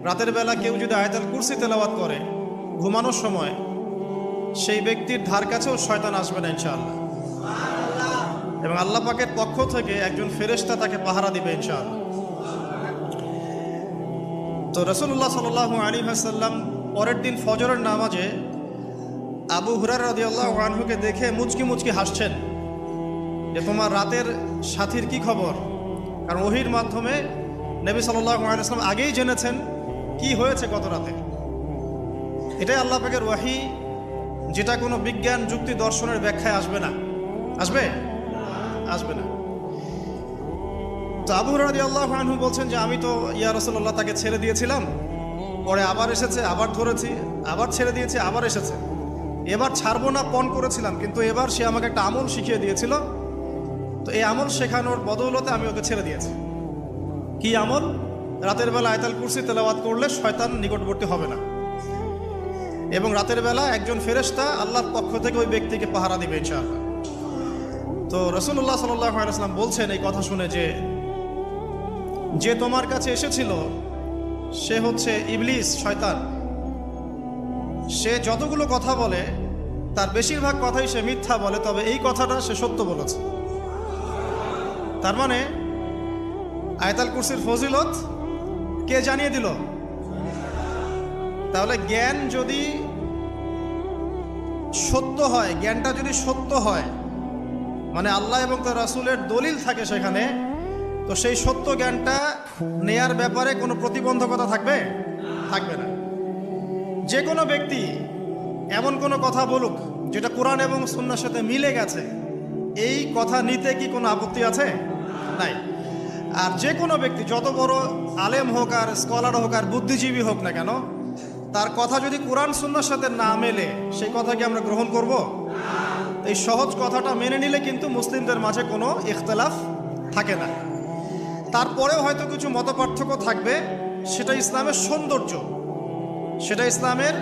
রাতের বেলা কেউ যদি আয়াতুল কুরসি তেলাওয়াত করে ঘুমানোর সময়, সেই ব্যক্তির ধার কাছেও শয়তান আসবে না ইনশাআল্লাহ, এবং আল্লাহ পাকের পক্ষ থেকে একজন ফেরেশতা তাকে পাহারা দিবে ইনশাআল্লাহ। তো রাসূলুল্লাহ সাল্লাল্লাহু আলাইহি ওয়াসাল্লাম পরের দিন ফজরের নামাজে আবু হুরায়রা রাদিয়াল্লাহু আনহুকে দেখে মুচকি মুচকি হাসছেন যে তোমার রাতের সাথীর কি খবর। কারণ ওহীর মাধ্যমে নবী সাল্লাল্লাহু আলাইহি ওয়াসাল্লাম আগেই জেনেছেন কি হয়েছে গত রাতে। এটাই আল্লাহ পাকের ওয়াহি, যেটা কোনো বিজ্ঞান যুক্তি দর্শনের ব্যাখ্যায় আসবে না। আসবে? আসবে না। তো আবু হুরায়রা রাদিয়াল্লাহু আনহু বলছেন যে আমি তো ইয়া রাসূলুল্লাহ তাকে ছেড়ে দিয়েছিলাম, পরে আবার এসেছে, আবার ধরেছি, আবার ছেড়ে দিয়েছি, আবার এসেছে। এবার ছাড়বো না পণ করেছিলাম, কিন্তু এবার সে আমাকে একটা আমল শিখিয়ে দিয়েছিল, তো এই আমল শেখানোর বদৌলতে আমি ওকে ছেড়ে দিয়েছি। কি আমল? রাতের বেলা আয়াতুল কুরসি তেলাওয়াত করলে শয়তান নিকটবর্তী হবে না, এবং রাতের বেলা একজন ফেরেশতা আল্লাহর পক্ষ থেকে ওই ব্যক্তিকে পাহারা দিবে ইনশাআল্লাহ। তো রাসূলুল্লাহ সাল্লাল্লাহু আলাইহি ওয়াসাল্লাম বলছেন এই কথা শুনে যে যে তোমার কাছে এসেছিল সে হচ্ছে ইবলিস, শয়তান। সে যতগুলো কথা বলে তার বেশিরভাগ কথাই সে মিথ্যা বলে, তবে এই কথাটা সে সত্য বলেছে। তার মানে আয়াতুল কুরসির ফজিলত কে জানিয়ে দিল? তাহলে জ্ঞান যদি সত্য হয়, জ্ঞানটা যদি সত্য হয়, মানে আল্লাহ এবং তার রাসূলের দলিল থাকে সেখানে, তো সেই সত্য জ্ঞানটা নেয়ার ব্যাপারে কোনো প্রতিবন্ধকতা থাকবে? থাকবে না। যে কোনো ব্যক্তি এমন কোনো কথা বলুক যেটা কোরআন এবং সুন্নাহর সাথে মিলে গেছে, এই কথা নিতে কি কোনো আপত্তি আছে? নাই। আর যে কোনো ব্যক্তি যত বড় আলেম হোক আর স্কলার হোক আর বুদ্ধিজীবী হোক না কেন, তার কথা যদি কোরআন সুন্নাহর সাথে না মেলে, সেই কথা কি আমরা গ্রহণ করব? এই সহজ কথাটা মেনে নিলে কিন্তু মুসলিমদের মাঝে কোনো ইখতিলাফ থাকে না। তারপরেও হয়তো কিছু মতপার্থক্য থাকবে, সেটা ইসলামের সৌন্দর্য, সেটা ইসলামের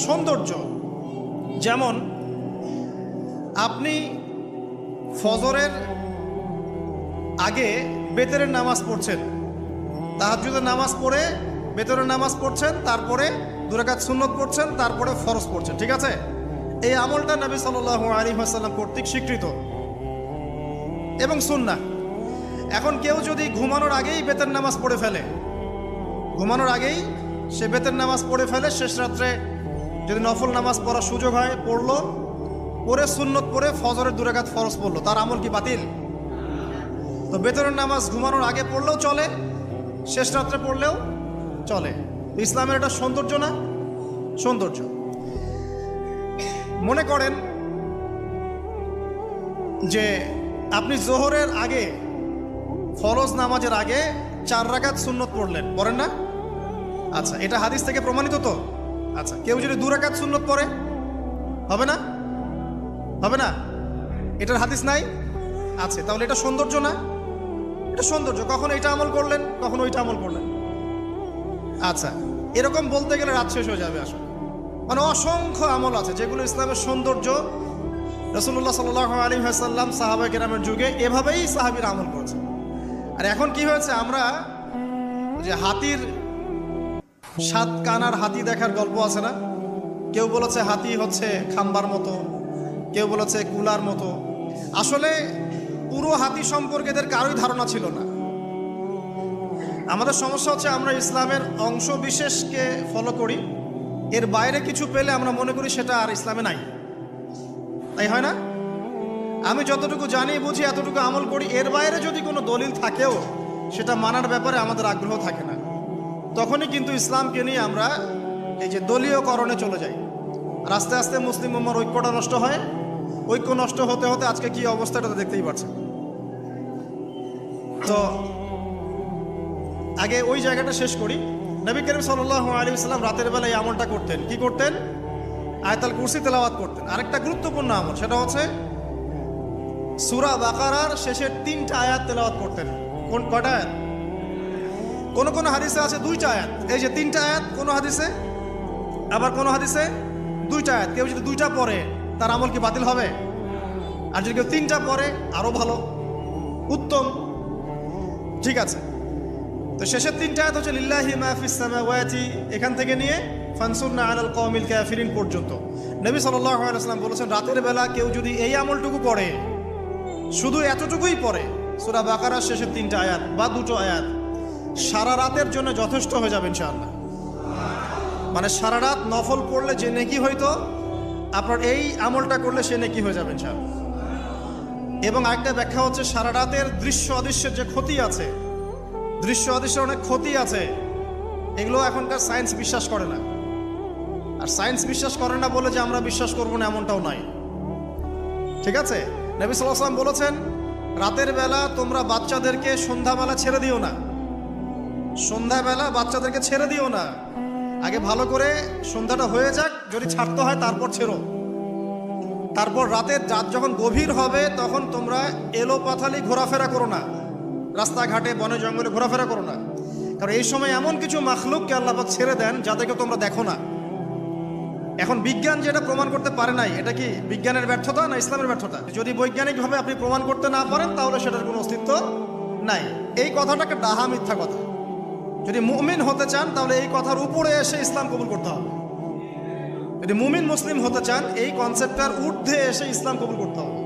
সৌন্দর্য। যেমন আপনি ফজরের আগে বেতরের নামাজ পড়ছেন, তাহাজ্জুদের নামাজ পড়ে বেতরের নামাজ পড়ছেন, তারপরে 2 রাকাত সুন্নত পড়ছেন, তারপরে ফরজ পড়ছেন, ঠিক আছে? এই আমলটা নবী সাল্লাল্লাহু আলাইহি ওয়াসাল্লাম কর্তৃক স্বীকৃত এবং সুন্নাহ। এখন কেউ যদি ঘুমানোর আগেই বেতের নামাজ পড়ে ফেলে, ঘুমানোর আগেই সে বেতের নামাজ পড়ে ফেলে, শেষ রাত্রে যদি নফল নামাজ পড়ার সুযোগ হয় পড়লো, পরে সুন্নত পড়ে ফজরের 2 রাকাত ফরজ পড়লো, তার আমল কি বাতিল? তো বেতরের নামাজ ঘুমানোর আগে পড়লেও চলে, শেষ রাত্রে পড়লেও চলে। ইসলামের এটা সৌন্দর্য না? সৌন্দর্য। মনে করেন যে আপনি জোহরের আগে, ফরজ নামাজের আগে 4 রাকাত সুন্নত পড়লেন, পড়েন না? আচ্ছা, এটা হাদিস থেকে প্রমাণিত তো? আচ্ছা, কেউ যদি 2 রাকাত সুন্নত পড়ে হবে না? হবে না? এটার হাদিস নাই? আছে। তাহলে এটা সৌন্দর্য না? এটা সৌন্দর্য। কখন এটা আমল করলেন, কখন ওইটা আমল করলেন। আচ্ছা, এরকম বলতে গেলে রাত শেষ হয়ে যাবে আসলে। মানে অসংখ্য আমল আছে যেগুলো ইসলামের সৌন্দর্য। রাসূলুল্লাহ সাল্লাল্লাহু আলাইহি ওয়াসাল্লাম সাহাবায়ে কেরামের যুগে এভাবেই সাহাবীরা আমল করেছে। আর এখন কি হয়েছে, আমরা যে হাতির 7 কানার হাতি দেখার গল্প আছে না, কেউ বলেছে হাতি হচ্ছে খাম্বার মতো, কেউ বলেছে কুলার মতো। আসলে পুরো হাতি সম্পর্কে এদের কারোই ধারণা ছিল না। আমাদের সমস্যা হচ্ছে আমরা ইসলামের অংশ বিশেষকে ফলো করি, এর বাইরে কিছু পেলে আমরা মনে করি সেটা আর ইসলামে নাই। তাই হয় না? আমি যতটুকু জানি বুঝি এতটুকু আমল করি, এর বাইরে যদি কোনো দলিল থাকেও সেটা মানার ব্যাপারে আমাদের আগ্রহ থাকে না। তখনই কিন্তু ইসলামকে নিয়ে আমরা এই যে দলীয়করণে চলে যাই, আর আস্তে আস্তে মুসলিম উম্মার ঐক্যটা নষ্ট হয়। ঐক্য নষ্ট হতে হতে আজকে কি অবস্থাটা তো দেখতেই পাচ্ছেন। তো আগে ওই জায়গাটা শেষ করি। নবী করিম সাল্লাল্লাহু আলাইহি ওয়াসাল্লাম রাতের বেলা এই আমলটা করতেন। কি করতেন? আয়াতুল কুরসি তেলাওয়াত করতেন। আরেকটা গুরুত্বপূর্ণ আমল, সেটা হচ্ছে সূরা বাকারার শেষের 3টা আয়াত তেলাওয়াত করতেন। কয়টা আয়াত? কোন কোন হাদিসে আছে 2টা আয়াত। এই যে 3টা আয়াত কোন হাদিসে, আবার কোন হাদিসে 2টা আয়াত। কেউ যদি 2টা পড়ে তার আমল কি বাতিল হবে? আর যদি কেউ 3টা পড়ে আরো ভালো, উত্তম। ঠিক আছে, তো শেষের 3টা আয়াত হচ্ছে লিল্লাহি মা ফিস সামাওয়াতি, এখান থেকে নিয়ে ফানসুরনা আলাল কওমিল কাফিরিন পর্যন্ত। নবী সাল্লাল্লাহু আলাইহি ওয়াসাল্লাম বলেছেন, রাতের বেলা কেউ যদি এই আমলটুকু করে, শুধু এতটুকুই পড়ে, সূরা বাকারার শেষের 3টা আয়াত বা 2টো আয়াত, সারা রাতের জন্য যথেষ্ট হয়ে যাবে ইনশাআল্লাহ। মানে সারা রাত নফল পড়লে যে নেকি হইতো, আপনার এই আমলটা করলে সে নেকি হয়ে যাবে ইনশাআল্লাহ। এবং আরেকটা ব্যাখ্যা হচ্ছে, সারা রাতের দৃশ্য অদৃশ্যের যে ক্ষতি আছে, দৃশ্য অদৃশ্যের অনেক ক্ষতি আছে, এগুলো এখনকার সায়েন্স বিশ্বাস করে না। আর সায়েন্স বিশ্বাস করে না বলে যে আমরা বিশ্বাস করবো না এমনটাও নাই। ঠিক আছে, নবী সাল্লাল্লাহু আলাইহি ওয়াসাল্লাম বলেছেন, রাতের বেলা তোমরা বাচ্চাদেরকে সন্ধ্যাবেলা ছেড়ে দিও না। সন্ধ্যাবেলা বাচ্চাদেরকে ছেড়ে দিও না, আগে ভালো করে সন্ধ্যাটা হয়ে যাক, যদি ছাড়তে হয় তারপর ছেড়ো। তারপর রাতের রাত যখন গভীর হবে তখন তোমরা এলোপাথালি ঘোরাফেরা করো না, রাস্তাঘাটে বনে জঙ্গলে ঘোরাফেরা করো না। কারণ এই সময় এমন কিছু মাখলুককে আল্লাহ পাক ছেড়ে দেন যাদেরকে তোমরা দেখো না। এখন বিজ্ঞান যেটা প্রমাণ করতে পারে নাই, এটা কি বিজ্ঞানের ব্যর্থতা না ইসলামের ব্যর্থতা? যদি বৈজ্ঞানিকভাবে আপনি প্রমাণ করতে না পারেন তাহলে সেটার কোনো অস্তিত্ব নাই। এই কথাটাকে ডাহা মিথ্যা কথা। যদি মুমিন হতে চান তাহলে এই কথার উপরে এসে ইসলাম কবুল করতে হবে। যদি মুমিন মুসলিম হতে চান এই কনসেপ্টটার ঊর্ধ্বে এসে ইসলাম কবুল করতে হবে।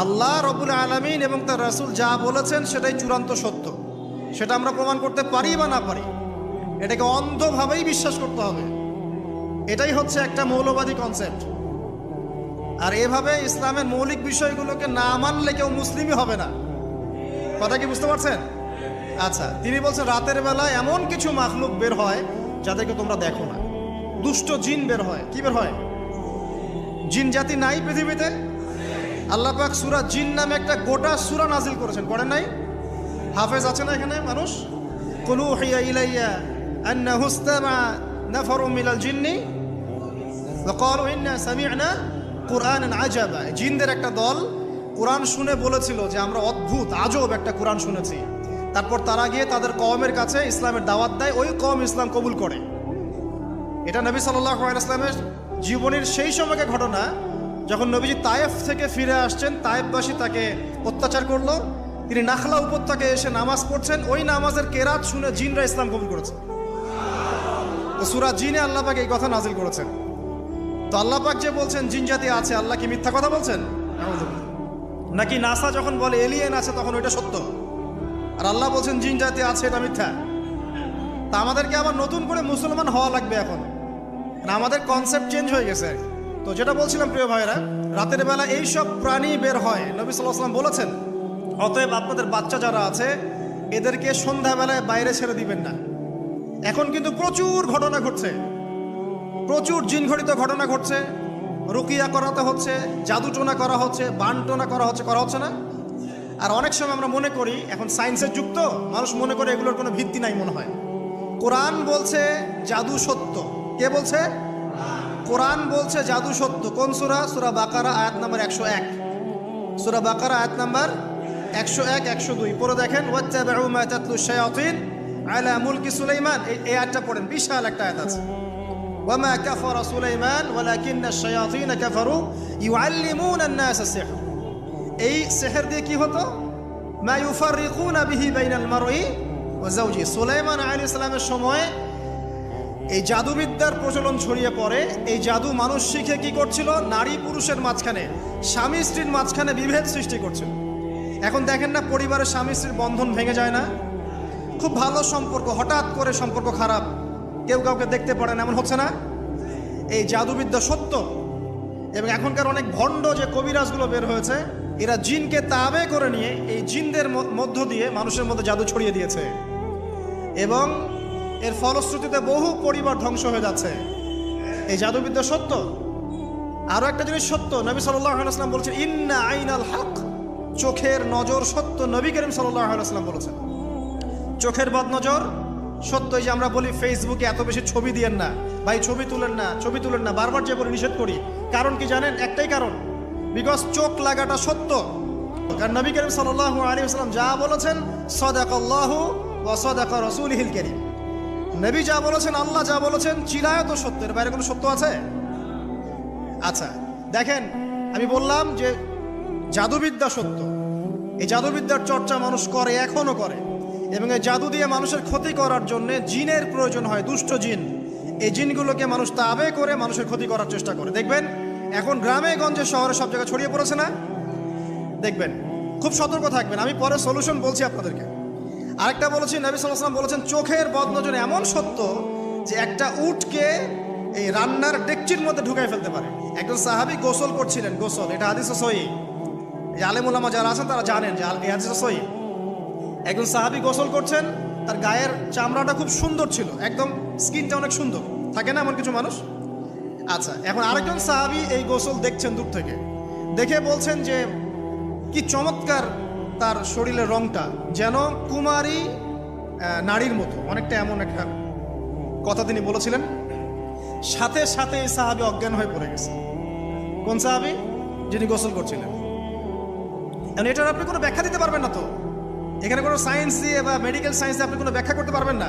আল্লাহ রব্বুল আলামিন এবং তার রাসূল যা বলেছেন সেটাই চূড়ান্ত সত্য, সেটা আমরা প্রমাণ করতে পারি বা না পারি, এটাকে অন্ধভাবেই বিশ্বাস করতে হবে। এটাই হচ্ছে একটা মৌলবাদী কনসেপ্ট। আর এভাবে ইসলামের মৌলিক বিষয়গুলোকে না মানলে কেউ মুসলিমই হবে না। কথা কি বুঝতে পারছেন? আচ্ছা, তিনি বলছেন রাতের বেলা এমন কিছু মাখলুক বের হয় যাদেরকে তোমরা দেখো না। দুষ্ট জিন বের হয়। কি বের হয়? জিন জাতি নাই পৃথিবীতে? আল্লাহ পাক সূরা জিন নামে একটা গোটা সূরা নাজিল করেছেন, পড়েন নাই? হাফেজ আছে না এখানে মানুষ? কুলু হিয়া ইলাইয়া আন্নাহু ইসতামা নাফারুম মিনাল জিন্নি ওয়া ক্বালু ইন্না সামি'না কুরআনান আজাবা। জিনদের একটা দল কোরআন শুনে বলেছিল যে আমরা অদ্ভুত আজব একটা কোরআন শুনেছি। তারপর তারা গিয়ে তাদের কওমের কাছে ইসলামের দাওয়াত দেয়, ওই কওম ইসলাম কবুল করে। এটা নবী সাল্লাল্লাহু আলাইহি ওয়াসাল্লামের জীবনের সেই সময়কে ঘটনা, যখন নবীজি তায়েফ থেকে ফিরে আসছেন। তায়েফবাসী তাকে অত্যাচার করলো, তিনি নাখলা উপত্যকায় এসে নামাজ পড়ছেন, ওই নামাজের কেরাত শুনে জিনরা ইসলাম কবুল করেছে। তো সূরা জিনে আল্লাহ পাক এই কথা নাজিল করেছেন। তো আল্লাহ পাক যে বলছেন জিন জাতি আছে, আল্লাহ কি মিথ্যা কথা বলছেন? নাকি নাসা যখন বলে এলিয়েন আছে তখন ওইটা সত্য, আর আল্লাহ বলছেন জিন জাতি আছে এটা মিথ্যা? তা আমাদেরকে আবার নতুন করে মুসলমান হওয়া লাগবে এখন, না আমাদের কনসেপ্ট চেঞ্জ হয়ে গেছে। তো যেটা বলছিলাম প্রিয় ভাইরা, রাতের বেলা এইসব প্রাণী বের হয়, নবী সাল্লাল্লাহু আলাইহি ওয়াসাল্লাম বলেছেন, অতএব আপনাদের বাচ্চা যারা আছে এদেরকে সন্ধ্যাবেলায় বাইরে ছেড়ে দিবেন না। এখন কিন্তু প্রচুর ঘটনা ঘটছে, প্রচুর জিনঘটিত ঘটনা ঘটছে, রুকিয়া করাতে হচ্ছে, জাদুটোনা করা হচ্ছে, বানটোনা করা হচ্ছে না? আর অনেক সময় আমরা মনে করি, এখন সায়েন্সের যুগ তো, মানুষ মনে করে এগুলোর কোনো ভিত্তি নাই মনে হয়। কোরআন বলছে জাদু সত্য। কে বলছে? কোরআন বলছে জাদু সত্য। কোন সূরা? সূরা বাকারা আয়াত নাম্বার 101। সূরা বাকারা আয়াত নাম্বার 101, 102 পড়ে দেখেন। ওয়াত্তাবিউ মা তাতলু শায়াতিন আলা মুলকি সুলাইমান, এই আয়াতটা পড়েন, বিশাল একটা আয়াত আছে। ওয়ামা কাফারা সুলাইমান ওয়ালাকিন্নাশ শায়াতিন কাফারু ইউআল্লিমুনা আন-নাস আস-সিহর। এই সিহর দিয়ে কি হতো? মা ইউফাররিকুনা বিহি বাইনাল মারই ওয়া যাওজি। সুলাইমান আলাইহিস সালামের সময় এই জাদুবিদ্যার প্রচলন ছড়িয়ে পড়ে। এই জাদু মানুষ শিখে কি করছিল? নারী পুরুষের মাঝখানে, স্বামী স্ত্রীর মাঝখানে বিভেদ সৃষ্টি করছিল। এখন দেখেন না, পরিবারের স্বামী স্ত্রীর বন্ধন ভেঙে যায় না? খুব ভালো সম্পর্ক, হঠাৎ করে সম্পর্ক খারাপ, কেউ কাউকে দেখতে পারে না, এমন হচ্ছে না? এই জাদুবিদ্যা সত্য। এবং এখনকার অনেক ভণ্ড যে কবিরাজগুলো বের হয়েছে, এরা জিনকে তাবে করে নিয়ে এই জিনদের মধ্য দিয়ে মানুষের মধ্যে জাদু ছড়িয়ে দিয়েছে এবং এর ফলশ্রুতিতে বহু পরিবার ধ্বংস হয়ে যাচ্ছে। এই জাদুবিদ্যা সত্য। আরো একটা জিনিস সত্য, নবী সাল্লাল্লাহু আলাইহি ওয়াসাল্লাম বলেছেন ইন্না আইনাল হক, চোখের নজর সত্য। নবী করিম সাল্লাল্লাহু আলাইহি ওয়াসাল্লাম বলেছেন চোখের বদনজর সত্য। এই যে আমরা বলি ফেসবুকে এত বেশি ছবি দিয়েন না ভাই, ছবি তুলেন না, ছবি তুলেন না, বারবার যে বলে নিষেধ করি, কারণ কি জানেন? একটাই কারণ, বিকজ চোখ লাগাটা সত্য। কারণ নবী করিম সাল্লাল্লাহু আলাইহি ওয়াসাল্লাম যা বলেছেন সাদাকাল্লাহু ওয়া সাদাকা রাসূলুহুল কারীম, নবী যা বলেছেন, আল্লাহ যা বলেছেন চিরায়ত সত্য, এর বাইরে কোনো সত্য আছে? আচ্ছা দেখেন, আমি বললাম যে জাদুবিদ্যা সত্য। এই জাদুবিদ্যার চর্চা মানুষ করে, এখনো করে, এবং এই জাদু দিয়ে মানুষের ক্ষতি করার জন্য জিনের প্রয়োজন হয়, দুষ্ট জিন। এই জিনগুলোকে মানুষ তাবে করে মানুষের ক্ষতি করার চেষ্টা করে। দেখবেন এখন গ্রামে গঞ্জে শহরে সব জায়গায় ছড়িয়ে পড়েছে না? দেখবেন, খুব সতর্ক থাকবেন। আমি পরে সলিউশন বলছি আপনাদেরকে। আরেকটা বলেছি, নবী সাল্লাল্লাহু আলাইহি ওয়াসাল্লাম বলেছেন চোখের বদনজর এমন সত্য যে একটা উটকে এই রান্নার ডেকচির মধ্যে ঢুকাই ফেলতে পারে। একজন সাহাবী গোসল করছিলেন, গোসল, এটা হাদিসে সহিহ, এই আলেম ওলামা যারা আছেন তারা জানেন যে এই হাদিসে সহিহ। একজন সাহাবী গোসল করছেন, তার গায়ের চামড়াটা খুব সুন্দর ছিল, একদম স্কিনটা অনেক সুন্দর থাকে না এমন কিছু মানুষ? আচ্ছা, এখন আরেকজন সাহাবী এই গোসল দেখছেন দূর থেকে, দেখে বলছেন যে কি চমৎকার তার শরীরের রংটা, যেন কুমারী নারীর মতো, অনেকটা এমন একটা কথা তিনি বলেছিলেন। সাথে সাথে এই সাহাবী অজ্ঞান হয়ে পড়ে গেছে। কোন সাহাবী? যিনি গোসল করছিলেন। এটার আপনি কোনো ব্যাখ্যা দিতে পারবেন না তো, এখানে কোনো সায়েন্স দিয়ে বা মেডিকেল সায়েন্স দিয়ে আপনি কোনো ব্যাখ্যা করতে পারবেন না।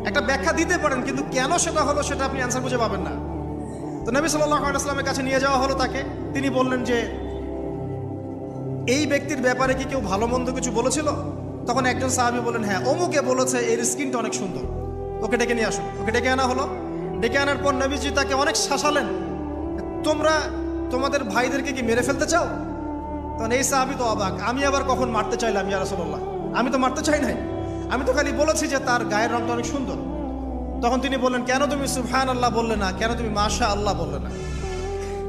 একটা ব্যাখ্যা দিতে পারেন, কিন্তু কেন সেটা হলো সেটা আপনি অ্যান্সার খুঁজে পাবেন না। তো নবী সাল্লাল্লাহু আলাইহি ওয়াসাল্লামের কাছে নিয়ে যাওয়া হলো তাকে। তিনি বললেন যে এই ব্যক্তির ব্যাপারে কি কেউ ভালো মন্দ কিছু বলেছিল? তখন একজন সাহাবী বললেন হ্যাঁ, অমুকে বলেছে এর স্কিনটা অনেক সুন্দর, ওকে ডেকে নিয়ে আসুন। ওকে ডেকে আনা হলো। ডেকে আনার পর নবীজি তাকে অনেক শাসালেন, তোমরা তোমাদের ভাইদেরকে কি মেরে ফেলতে চাও? তখন এই সাহাবী তো অবাক, আমি আবার কখন মারতে চাইলাম ইয়া রাসূলুল্লাহ? আমি তো মারতে চাই নাই, আমি তো খালি বলেছি যে তার গায়ের রংটা অনেক সুন্দর। তখন তিনি বললেন কেন তুমি সুবহানাল্লাহ বললে না, কেন তুমি মাশাআল্লাহ বললে না?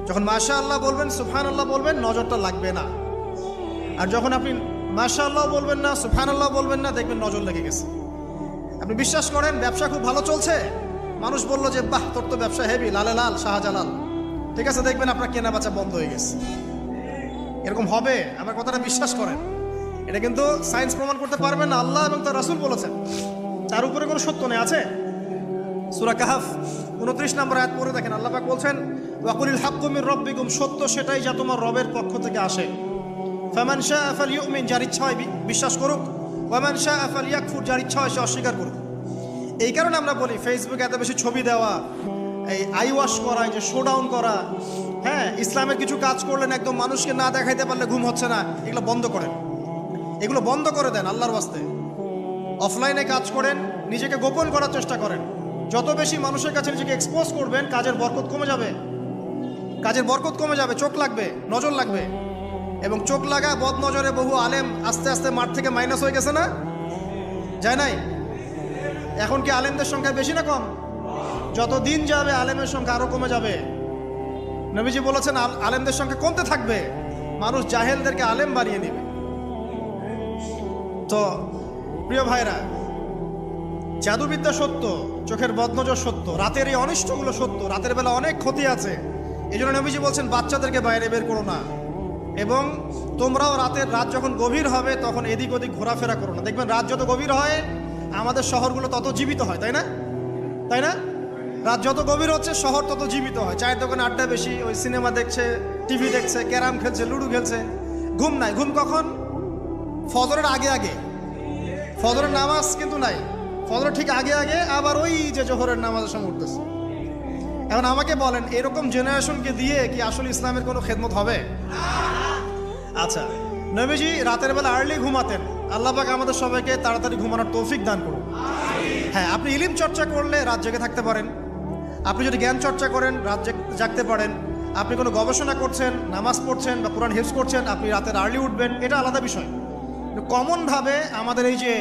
যখন মাশাআল্লাহ বলবেন, সুবহানাল্লাহ বলবেন, নজরটা লাগবে না। আর যখন আপনি মাশাআল্লাহ বলবেন না, সুবহানাল্লাহ বলবেন না, দেখবেন নজর লেগে গেছে। আপনি বিশ্বাস করেন ব্যবসা খুব ভালো চলছে, মানুষ বলল যে বাহ তোর তো ব্যবসা হেভি, লালে লাল শাহজালাল, ঠিক আছে, দেখবেন আপনার কেনা বেচা বন্ধ হয়ে গেছে। এরকম হবে, আমার কথাটা বিশ্বাস করেন। এটা কিন্তু সায়েন্স প্রমাণ করতে পারবেন না, আল্লাহ এবং তার রাসূল বলেছেন, তার উপরে কোনো সত্য নেই। আছে সূরা কাহফ 29 নম্বর আয়াত পড়ে দেখেন, আল্লাহ পাক বলছেন ওয়াকুলিল হাক্কু মির রাব্বিকুম, সত্য সেটাই যা তোমার রবের পক্ষ থেকে আসে। ফামান শাআ ফালইউমিন, যার ইচ্ছা হয় বিশ্বাস করুক, ওয়ামান শাআ ফালইয়াকফুর, যার ইচ্ছা হয় সে অস্বীকার করুক। এই কারণে আমরা বলি ফেসবুকে এত বেশি ছবি দেওয়া, এই আই ওয়াশ করা, এই যে শোডাউন করা, হ্যাঁ, ইসলামের কিছু কাজ করলেন একদম মানুষকে না দেখাইতে পারলে ঘুম হচ্ছে না, এগুলো বন্ধ করেন, এগুলো বন্ধ করে দেন আল্লাহর ওয়াস্তে। অফলাইনে কাজ করেন, নিজেকে গোপন করার চেষ্টা করেন। যত বেশি মানুষের কাছে নিজেকে এক্সপোজ করবেন, কাজের বরকত কমে যাবে, কাজের বরকত কমে যাবে, চোখ লাগবে, নজর লাগবে। এবং চোখ লাগা বদ নজরে বহু আলেম আস্তে আস্তে মাঠ থেকে মাইনাস হয়ে গেছে না? যায় নাই? এখন কি আলেমদের সংখ্যা বেশি না কম? যত দিন যাবে আলেমের সংখ্যা আরো কমে যাবে। নবীজি বলেছেন আলেমদের সংখ্যা কমতে থাকবে, মানুষ জাহেলদেরকে আলেম বানিয়ে নেবে। তো প্রিয় ভাইরা, জাদুবিদ্যা সত্য, চোখের বদনজর সত্য, রাতের এই অনিষ্টগুলো সত্য, রাতের বেলা অনেক ক্ষতি আছে। এই জন্য নবীজি বলছেন বাচ্চাদেরকে বাইরে বের করো না, এবং তোমরাও রাত যখন গভীর হবে তখন এদিক ওদিক ঘোরাফেরা করো না। দেখবেন রাত যত গভীর হয় আমাদের শহরগুলো তত জীবিত হয়, তাই না? তাই না? রাত যত গভীর হচ্ছে শহর তত জীবিত হয়। চায়ের দোকানে আড্ডা বেশি, ওই সিনেমা দেখছে, টিভি দেখছে, ক্যারাম খেলছে, লুডো খেলছে, ঘুম নাই। ঘুম কখন? ফজরের আগে আগে। ফজরের নামাজ কিন্তু নাই, ফজরের ঠিক আগে আগে, আবার ওই যে জোহরের নামাজের সময় উঠতেছে। এখন আমাকে বলেন এরকম জেনারেশনকে দিয়ে কি আসলে ইসলামের কোনো খেদমত হবে? আচ্ছা, নবীজি রাতের বেলা আর্লি ঘুমাতেন। আল্লাহ পাক আমাদের সবাইকে তাড়াতাড়ি ঘুমানোর তৌফিক দান করুন। হ্যাঁ, আপনি ইলম চর্চা করলে রাত জেগে থাকতে পারেন, আপনি যদি জ্ঞান চর্চা করেন রাত জাগতে পারেন, আপনি কোনো গবেষণা করছেন, নামাজ পড়ছেন বা কোরআন হিফজ করছেন, আপনি রাতের আর্লি উঠবেন, এটা আলাদা বিষয়। কমনভাবে আমাদের এই যে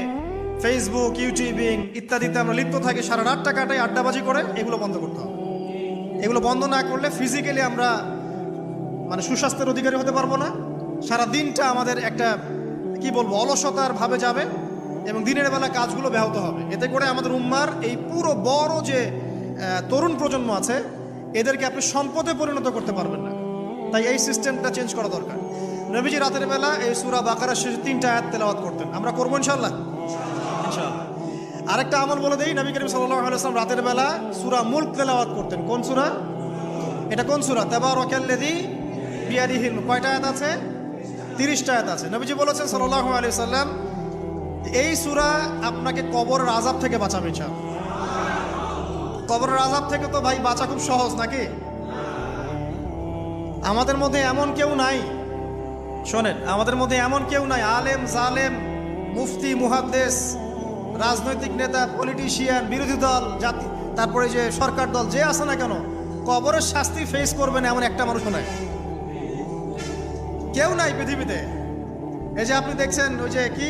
ফেসবুক, ইউটিউবিং ইত্যাদিতে আমরা লিপ্ত থাকি, সারা রাতটা কাটাই আড্ডাবাজি করে, এগুলো বন্ধ করতে হবে। এগুলো বন্ধ না করলে ফিজিক্যালি আমরা সুস্বাস্থ্যের অধিকারী হতে পারবো না, সারা দিনটা আমাদের একটা কি বলবো অলসতার ভাবে যাবে এবং দিনের বেলা কাজগুলো ব্যাহত হবে। এতে করে আমাদের উম্মার এই পুরো বড় যে তরুণ প্রজন্ম আছে এদেরকে আপনি সম্পদে পরিণত করতে পারবেন না। তাই এই সিস্টেমটা চেঞ্জ করা দরকার। নবীজি রাতের বেলা এই সূরা বাকারার শেষে 3টা আয়াত তেলাওয়াত করতেন। আমরা করবো ইনশাআল্লাহ। আরেকটা আমল বলে দেই, নবী করিম সাল্লাল্লাহু আলাইহি ওয়াসাল্লাম রাতের বেলা সূরা মুলক তেলাওয়াত করতেন। কোন সূরা এটা? কোন সূরা? তাবারাকাল্লাযী বিয়াদিহিল মুলক। কয়টা আয়াত আছে? 30টা আয়াত আছে। নবীজি বলেছেন সাল্লাল্লাহু আলাইহি ওয়াসাল্লাম এই সূরা আপনাকে কবরের আযাব থেকে বাঁচাবে ইনশাআল্লাহ। কবরের আযাব থেকে তো ভাই বাঁচা খুব সহজ নাকি? আমাদের মধ্যে এমন কেউ নাই, শোনেন, আমাদের মধ্যে এমন কেউ নাই আলেম জালেম মুফতি মুহাদ্দিস রাজনৈতিক নেতা পলিটিশিয়ান বিরোধী দল জাতি তারপরে যে সরকার দল যে আছে না কেন কবরের শাস্তি ফেস করবেন এমন একটা মানুষ নাই, কেউ নাই পৃথিবীতে। এই যে আপনি দেখছেন ওই যে কি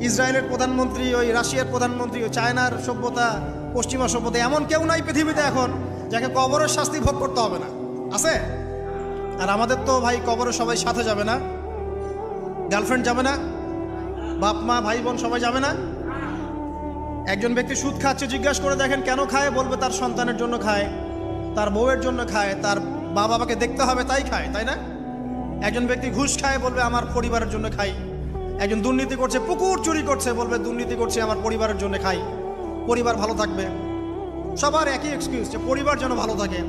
ইসরায়েলের প্রধানমন্ত্রী, ওই রাশিয়ার প্রধানমন্ত্রী, ওই চায়নার সভ্যতা, পশ্চিমা সভ্যতা, এমন কেউ নাই পৃথিবীতে এখন যাকে কবরের শাস্তি ভোগ করতে হবে না, আছে? আর আমাদের তো ভাই কবরে সবাই সাথে যাবে না, গার্লফ্রেন্ড যাবে না, বাপ মা ভাই বোন সবাই যাবে না। একজন ব্যক্তি সুদ খাচ্ছে, জিজ্ঞাসা করে দেখেন কেন খায়, বলবে তার সন্তানের জন্য খায়, তার বউয়ের জন্য খায়, তার মা বাবাকে দেখতে হবে তাই খায়, তাই না? একজন ব্যক্তি ঘুষ খায়, বলবে আমার পরিবারের জন্য খাই। একজন দুর্নীতি করছে, পুকুর চুরি করছে, বলবে দুর্নীতি করছে আমার পরিবারের জন্য খাই, পরিবার ভালো থাকবে। সবার একই এক্সকিউজ যে পরিবার যেন ভালো থাকে,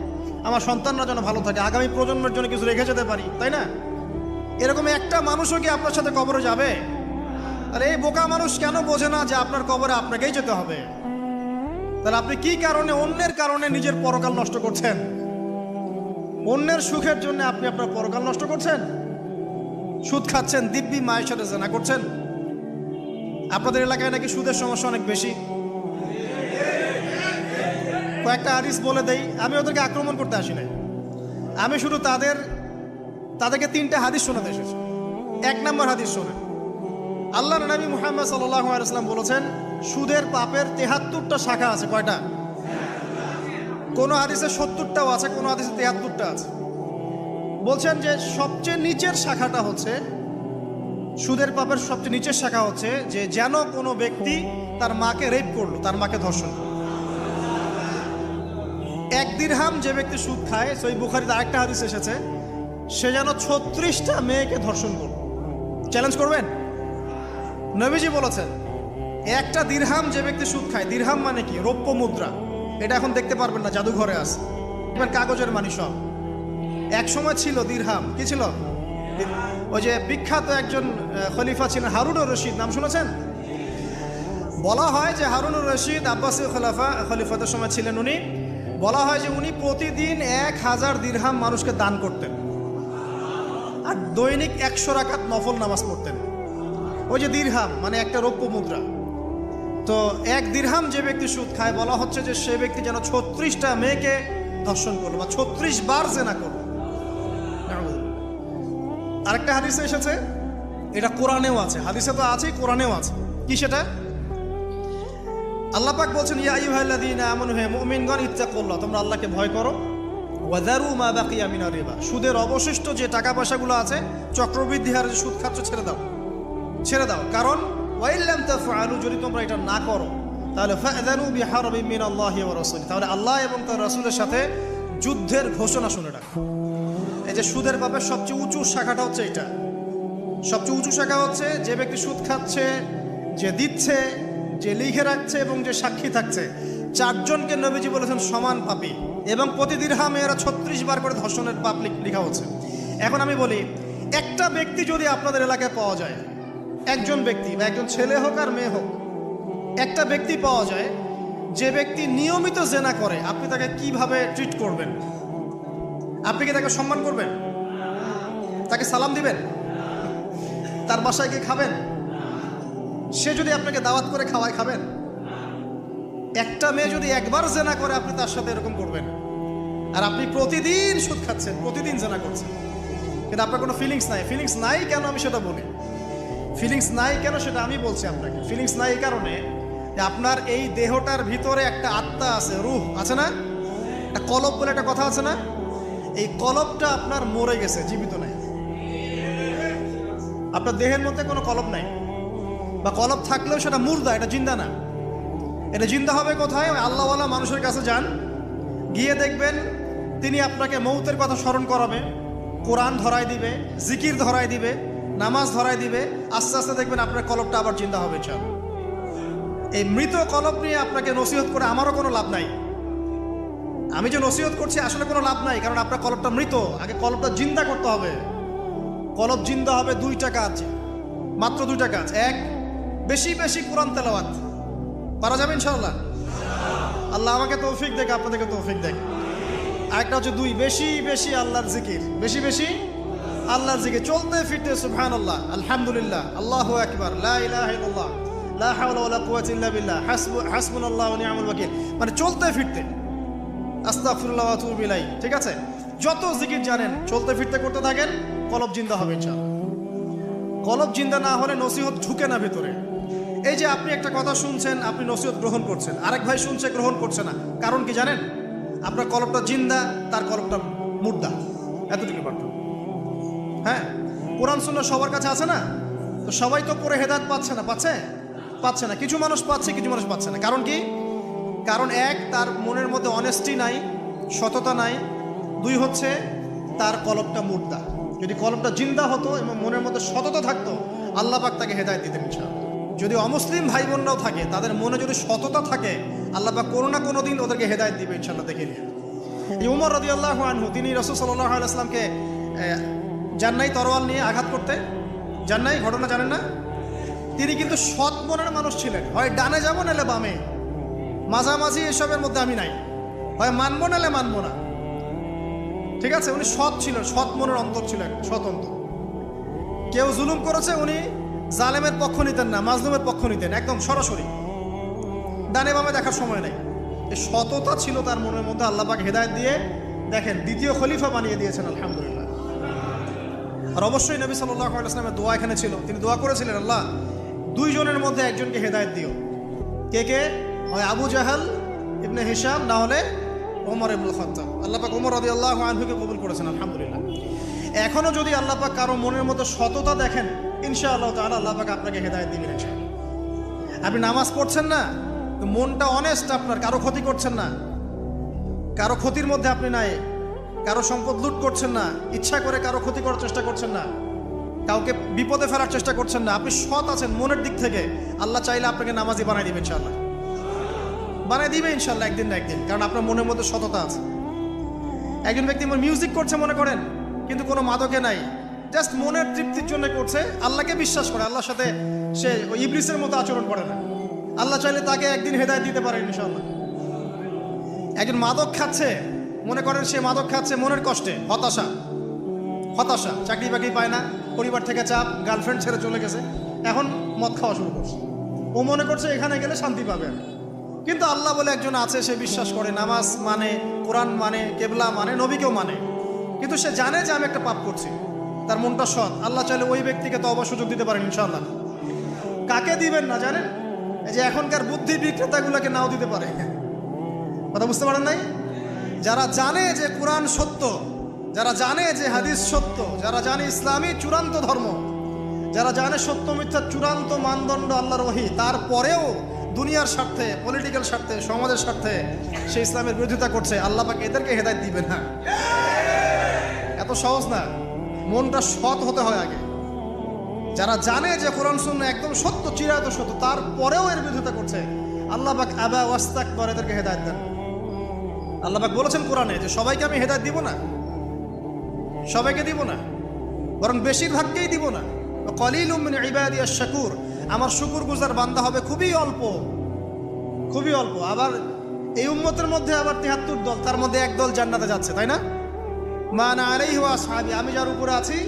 আমার সন্তানরা যেন ভালো থাকে, আগামী প্রজন্মের জন্য কিছু রেখে যেতে পারি, তাই না? এরকম একটা মানুষও কি আপনার সাথে কবরে যাবে? আর এই বোকা মানুষ কেন বোঝে না যে আপনার কবরে আপনাকেই যেতে হবে? তাহলে আপনি কি কারণে অন্যের কারণে নিজের পরকাল নষ্ট করছেন? অন্যের সুখের জন্য আপনি আপনার পরকাল নষ্ট করছেন। সুদ খাচ্ছেন, দিব্যি মায়ের সাথে জেনা করছেন। আপনাদের এলাকায় নাকি সুদের সমস্যা অনেক বেশি। কয়েকটা হাদিস বলে দেই, আমি ওদেরকে আক্রমণ করতে আসি না, আমি শুধু তাদেরকে 3টা হাদিস শোনাতে এসেছি। 1 নম্বর হাদিস শোনেন। আল্লাহর নবী মুহাম্মদ সাল্লাল্লাহু আলাইহি ওয়াসাল্লাম বলেছেন সুদের পাপের 73টা শাখা আছে। কয়টা? কোন হাদিসে 70টাও আছে, কোন হাদিসে 73টা আছে। বলছেন যে সবচেয়ে নিচের শাখাটা হচ্ছে, সুদের পাপের সবচেয়ে নিচের শাখা হচ্ছে যে যেন কোনো ব্যক্তি তার মাকে রেপ করলো, তার মাকে ধর্ষণ করলো। 1 দিরহাম যে ব্যক্তি সুদ খায়, সহিহ বুখারীতে আরেকটা হাদিস এসেছে, সে যেন 36টা মেয়েকে ধর্ষণ করলো। চ্যালেঞ্জ করবেন? নবীজি বলেছেন 1টা দিরহাম যে ব্যক্তি সুদ খায়, দিরহাম মানে কি? রৌপ্য মুদ্রা। এটা এখন দেখতে পারবেন না, জাদুঘরে আছে, কাগজের মানি সব। এক সময় ছিল দিরহাম, কি ছিল? ওই যে বিখ্যাত একজন খলিফা ছিলেন হারুনুর রশিদ, নাম শুনেছেন? বলা হয় যে হারুনুর রশিদ আব্বাসী খলিফাতের সময় ছিলেন উনি। বলা হয় যে উনি প্রতিদিন 1000 দিরহাম মানুষকে দান করতেন আর দৈনিক 100 রাকাত নফল নামাজ পড়তেন। ওই যে দিরহাম মানে একটা রৌপ্য মুদ্রা। তো 1 দিরহাম যে ব্যক্তি সুদ খায়, বলা হচ্ছে যে সে ব্যক্তি যেন 36টা মেয়েকে ধর্ষণ করলো বা 36 বার জেনা করলো। আরেকটা হাদিসে এসেছে, এটা কোরআনেও আছে, হাদিসে তো আছেই, কোরআনেও আছে। কি সেটা? আল্লাহ পাক বলছেন ইয়া আইয়ুহাল্লাযীনা আমানু, হে মুমিনগণ, ইত্তাকুল্লাহ, তোমরা আল্লাহকে ভয় করো, ওয়া যারু মা বাকিয়া মিনার রিবা, সুদের অবশিষ্ট যে টাকা পয়সাগুলো আছে, চক্রবৃদ্ধি হারে যে সুদ খাচ্ছ, ছেড়ে দাও, ছেড়ে দাও। কারণ ওয়া ইল্লাম তাফআলু, যদি তোমরা এটা না করো তাহলে ফাযানু বিহারবিন মিনাল্লাহি ওয়া রাসূলিহি, তাহলে আল্লাহ এবং তার রাসূলের সাথে যুদ্ধের ঘোষণা শুনে রাখো। এই যে সুদের পাপের সবচেয়ে উঁচু শাখাটা হচ্ছে এটা। সবচেয়ে উঁচু শাখা হচ্ছে যে ব্যক্তি সুদ খাচ্ছে, যে দিচ্ছে, যে লিখে রাখছে এবং যে সাক্ষী থাকছে, 4 জনকে নবীজি বলেছেন সমান পাপী, এবং প্রতি দিরহামে এরা 36 বার করে ধর্ষণের পাপ লেখা হচ্ছে। এখন আমি বলি, একটা ব্যক্তি যদি আপনাদের এলাকায় পাওয়া যায়, একজন ব্যক্তি বা একজন ছেলে হোক আর মেয়ে হোক, একটা ব্যক্তি পাওয়া যায় যে ব্যক্তি নিয়মিত জেনা করে, আপনি তাকে কিভাবে ট্রিট করবেন? আপনি কি তাকে সম্মান করবেন? তাকে সালাম দিবেন? তার বাসায় গিয়ে খাবেন? সে যদি আপনাকে দাওয়াত করে খাওয়ায়, খাবেন? একটা মেয়ে যদি একবার জেনা করে, আপনি তার সাথে এরকম করবেন? আর আপনি প্রতিদিন সুদ খাচ্ছেন, প্রতিদিন জেনা করছেন, কিন্তু আপনার কোনো ফিলিংস নাই। ফিলিংস নাই কেন আমি সেটা বলি, ফিলিংস নাই কেন সেটা আমি বলছি আপনাকে। ফিলিংস নাই এই কারণে যে আপনার এই দেহটার ভিতরে একটা আত্মা আছে, রূহ আছে না? একটা কলব বলে একটা কথা আছে না? এই কলবটা আপনার মরে গেছে, জীবিত নাই। আপনার দেহের মধ্যে কোনো কলব নাই, বা কলব থাকলেও সেটা মুর্দা, এটা জিন্দা না। এটা জিন্দা হবে কোথায়? ওই আল্লাহওয়ালা মানুষের কাছে যান, গিয়ে দেখবেন তিনি আপনাকে মৌতের কথা স্মরণ করাবে, কোরআন ধরাই দিবে, জিকির ধরাই দিবে, নামাজ ধরাই দিবে। আস্তে আস্তে দেখবেন আপনার কলবটা আবার জিন্দা হবে। ইনশাআল্লাহ। এই মৃত কলব নিয়ে আপনাকে নসিহত করে আমারও কোনো লাভ নাই। আমি যে নসিহত করছি আসলে কোনো লাভ নাই, কারণ আপনার কলবটা মৃত। আগে কলবটা জিন্দা করতে হবে। কলব জিন্দা হবে দুইটা কাজ, মাত্র দুইটা কাজ। এক, বেশি বেশি কোরআন তেলাওয়াত। পারা যাবে ইনশাআল্লাহ? আল্লাহ আমাকে তৌফিক দেখ, আপনাদেরকে তৌফিক দেখ। আরেকটা হচ্ছে দুই, বেশি বেশি আল্লাহর জিকির, বেশি বেশি আল্লাহর জিকির, চলতে ফিরতে সুবহানাল্লাহ, আলহামদুলিল্লাহ, আল্লাহু আকবার, লা ইলাহা ইল্লাল্লাহ, লা হাওলা ওয়ালা কুওয়াতা ইল্লা বিল্লাহ, হাসবুনাল্লাহু ওয়া নি'মাল ওয়াকিল। মানে চলতে ফিরতে, আস্তাগফিরুল্লাহ ওয়া আতুবু ইলাইহি। ঠিক আছে? যত জিকির জানেন চলতে ফিরতে করতে থাকেন, কলব জিন্দা হবে ইনশাআল্লাহ। কলব জিন্দা না হলে নসিহত ঢুকে না ভিতরে। এই যে আপনি একটা কথা শুনছেন, আপনি নসিহত গ্রহণ করছেন, আরেক ভাই শুনছে গ্রহণ করছে না, কারণ কি জানেন? আপনার কলবটা জিন্দা, তার কলবটা মুর্দা, এতটুকু পার্থক্য। হ্যাঁ, কোরআন সুন্নাহ সবার কাছে আছে না? তো সবাই তো পড়ে হেদায়েত পাচ্ছে না, পাচ্ছে না। কিছু মানুষ পাচ্ছে, কিছু মানুষ পাচ্ছে না। কারণ কি? কারণ এক, তার মনের মধ্যে অনেস্টি নাই, সততা নাই। দুই হচ্ছে তার কলবটা মুর্দা। যদি কলবটা জিন্দা হতো এবং মনের মধ্যে সততা থাকতো, আল্লাহ পাক তাকে হেদায়েত দিতেন ইনশাআল্লাহ। যদি অমুসলিম ভাই বোনরাও থাকে, তাদের মনে যদি সততা থাকে, আল্লাহ পাক কোনো না কোনো দিন ওদেরকে হেদায়েত দিবে ইনশাআল্লাহ। দেখে নিয়ে এই উমর রাদিয়াল্লাহু আনহু, তিনি রাসূল সাল্লাল্লাহু আলাইহি ওয়াসাল্লামকে জান্নাই তরোয়াল নিয়ে আঘাত করতে, জান্নাই ঘটনা জানেন না? তিনি কিন্তু সৎ মনের মানুষ ছিলেন। হয় ডানে যাবো নাহলে বামে, মাঝামাঝি এসবের মধ্যে আমি নাই। হয় মানবো নাহলে মানবো না। ঠিক আছে? উনি সৎ ছিলেন, সৎ মনের অন্তর ছিলেন, স্বতন্ত্র। কেউ জুলুম করেছে, উনি জালেমের পক্ষ নিতেন না, মাজলুমের পক্ষ নিতেন, একদম সরাসরি, ডানে বামে দেখার সময় নেই। এই সততা ছিল তার মনের মধ্যে। আল্লাহ পাক হেদায়েত দিয়ে দেখেন দ্বিতীয় খলিফা বানিয়ে দিয়েছেন, আলহামদুলিল্লাহ। আর অবশ্যই নবী সাল্লাল্লাহু আলাইহি ওয়াসাল্লামের দোয়া এখানে ছিল। তিনি দোয়া করেছিলেন, আল্লাহ দুইজনের মধ্যে একজনকে হেদায়েত দিও। কে কে? হয় আবু জাহাল ইবনে হিশাম, না হলে ওমর ইবনুল খাত্তাব। আল্লাহ পাক ওমর রাদিয়াল্লাহু আনহুকে কবুল করেছেন, আলহামদুলিল্লাহ। এখনো যদি আল্লাহ পাক কারো মনের মধ্যে সততা দেখেন, ইনশাআল্লাহ তাআলা আল্লাহ পাক আপনাকে হেদায়েত দিবেন ইনশাআল্লাহ। আপনি নামাজ পড়ছেন না, তো মনটা অনেস্ট আপনার, কারো ক্ষতি করছেন না, কারো ক্ষতির মধ্যে আপনি নাই, কারো সম্পদ লুট করছেন না, ইচ্ছা করে কারো ক্ষতি করার চেষ্টা করছেন না, কাউকে বিপদে ফেলার চেষ্টা করছেন না, আপনি সৎ আছেন মনের দিক থেকে, আল্লাহ চাইলে আপনাকে নামাজি বানাই দিবে ইনশাআল্লাহ। বানাই দিবে ইনশাআল্লাহ একদিন না একদিন, কারণ আপনার মনের মধ্যে সততা আছে। একজন ব্যক্তি মিউজিক করছে মনে করেন, কিন্তু কোনো মাদকে নাই, জাস্ট মনের তৃপ্তির জন্য করছে, আল্লাহকে বিশ্বাস করে, আল্লাহর সাথে সে ওই ইবলিসের মতো আচরণ করে না। আল্লাহ চাইলে তাকে একদিন হেদায়েত দিতে পারেন ইনশাআল্লাহ। একজন মাদক খাচ্ছে, মনে করেন সে মাদক খাচ্ছে মনের কষ্টে, হতাশা, চাকরি বাকরি পায় না, পরিবার থেকে চাপ, গার্লফ্রেন্ড ছেড়ে চলে গেছে, এখন মদ খাওয়া শুরু করছে। ও মনে করছে এখানে গেলে শান্তি পাবে, কিন্তু আল্লাহ বলে একজন আছে, সে বিশ্বাস করে, নামাজ মানে, কোরআন মানে, কেবলা মানে, নবীকেও মানে, কিন্তু সে জানে যে আমি একটা পাপ করছি, তার মনটা সৎ। আল্লাহ চাইলে ওই ব্যক্তিকে তো অবশ্য সুযোগ দিতে পারেন ইনশাআল্লাহ। কাকে দিবেন না জানেন? এই যে এখনকার বুদ্ধি বিক্রেতাগুলোকে নাও দিতে পারে। কথা বুঝতে পারেন নাই? যারা জানে যে কোরআন সত্য, যারা জানে যে হাদিস সত্য, যারা জানে ইসলামী চূড়ান্ত ধর্ম, যারা জানে সত্য মিথ্যার চূড়ান্ত মানদণ্ড আল্লাহর ওহী, তারপরেও দুনিয়ার স্বার্থে, পলিটিক্যাল স্বার্থে, সমাজের স্বার্থে সে ইসলামের বিরোধিতা করছে, আল্লাহ পাক এদেরকে হেদায়েত দিবেন না। এত সহজ না, মনটা সৎ হতে হয় আগে। যারা জানে যে কোরআন সুন্নাহ একদম সত্য, চিরায়ত সত্য, তারপরেও এর বিরোধিতা করছে, আল্লাহ পাক আবা ওয়াস্তাকবার, এদেরকে হেদায়েত দেন। আল্লাহ পাক বলেছেন কোরআনে যে সবাইকে আমি হেদায়েত দিব না, সবাইকে দিব না, বরং বেশিরভাগকেই দিব না। কলিলুম মিন ইবাদিয়াশ শাকুর, আমার শুকরগুজার বান্দা হবে খুবই অল্প, খুবই অল্প। আবার এই উম্মতের মধ্যে আবার ৭৩ দল, তার মধ্যে এক দল জান্নাতে যাচ্ছে, তাই না? মা আনা আলাইহি ওয়া আসহাবি, আমি যার উপরে আছি,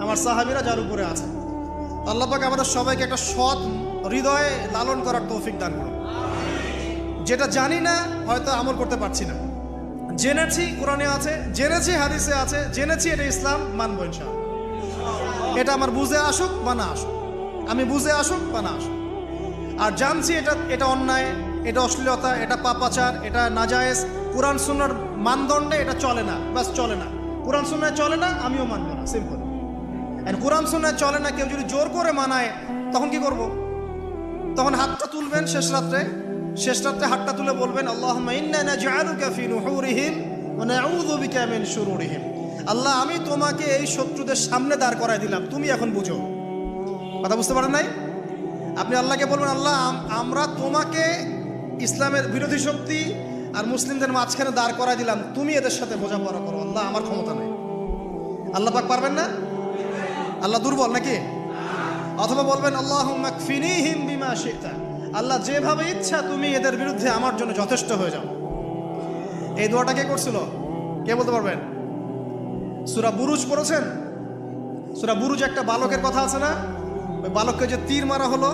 আমার সাহাবীরা যার উপরে আছে। আল্লাহ পাক আমাদের সবাইকে একটা সৎ হৃদয়ে লালন করার তৌফিক দান করুন। যেটা জানি না হয়তো আমল করতে পারছি না, জেনেছি কোরআনে আছে, জেনেছি হাদিসে আছে, জেনেছি এটা ইসলাম, মানবো ইনশাআল্লাহ। এটা আমার বুঝে আসুক বা না আসুক, আমি বুঝে আসুক বা না আসুক। আর জানছি এটা অন্যায়, এটা অশ্লীলতা, এটা পাপাচার, এটা নাজায়েজ, কোরআন সুন্নাহর মানদণ্ডে এটা চলে না, বাস চলে না, কোরআন সুন্নাহ চলে না, আমিও মানবো না, সিম্পল। আর কোরআন সুন্নাহ চলে না, কেউ যদি জোর করে মানায় তখন কি করব? তখন হাতটা তুলবেন শেষ রাত্রে হাতটা তুলে বলবেন আল্লাহুম্মা ইন্না নাজআলুকা ফি নুহুরিহিম ওয়া নাউযু বিকা মিন শুরুরিহিম। আল্লাহ, আমি তোমাকে এই শত্রুদের সামনে দাঁড় করায় দিলাম, তুমি এখন বুঝো। কথা বুঝতে পারেন নাই? আপনি আল্লাহকে বলবেন, আল্লাহ আমরা তোমাকে ইসলামের বিরোধী শক্তি আর মুসলিমদের মাঝখানে দাঁড় করায় দিলাম, তুমি এদের সাথে বোঝাপড়া করো। আল্লাহ, আমার ক্ষমতা নেই। আল্লাহ পাক পারবেন না? আল্লাহ দুর্বল নাকি? অথবা বলবেন আল্লাহুম্মা কফিনিহিম বিমা শি'তা, আল্লাহ যেভাবে ইচ্ছা তুমি এদের বিরুদ্ধে আমার জন্য যথেষ্ট হয়ে যাও। এই দোয়াটা কে করছিল? কে বলতে পারবেন? সূরা বুরুজ পড়েছেন? সূরা বুরুজ একটা বালকের কথা আছে না? ওই বালককে যে তীর মারা হলো,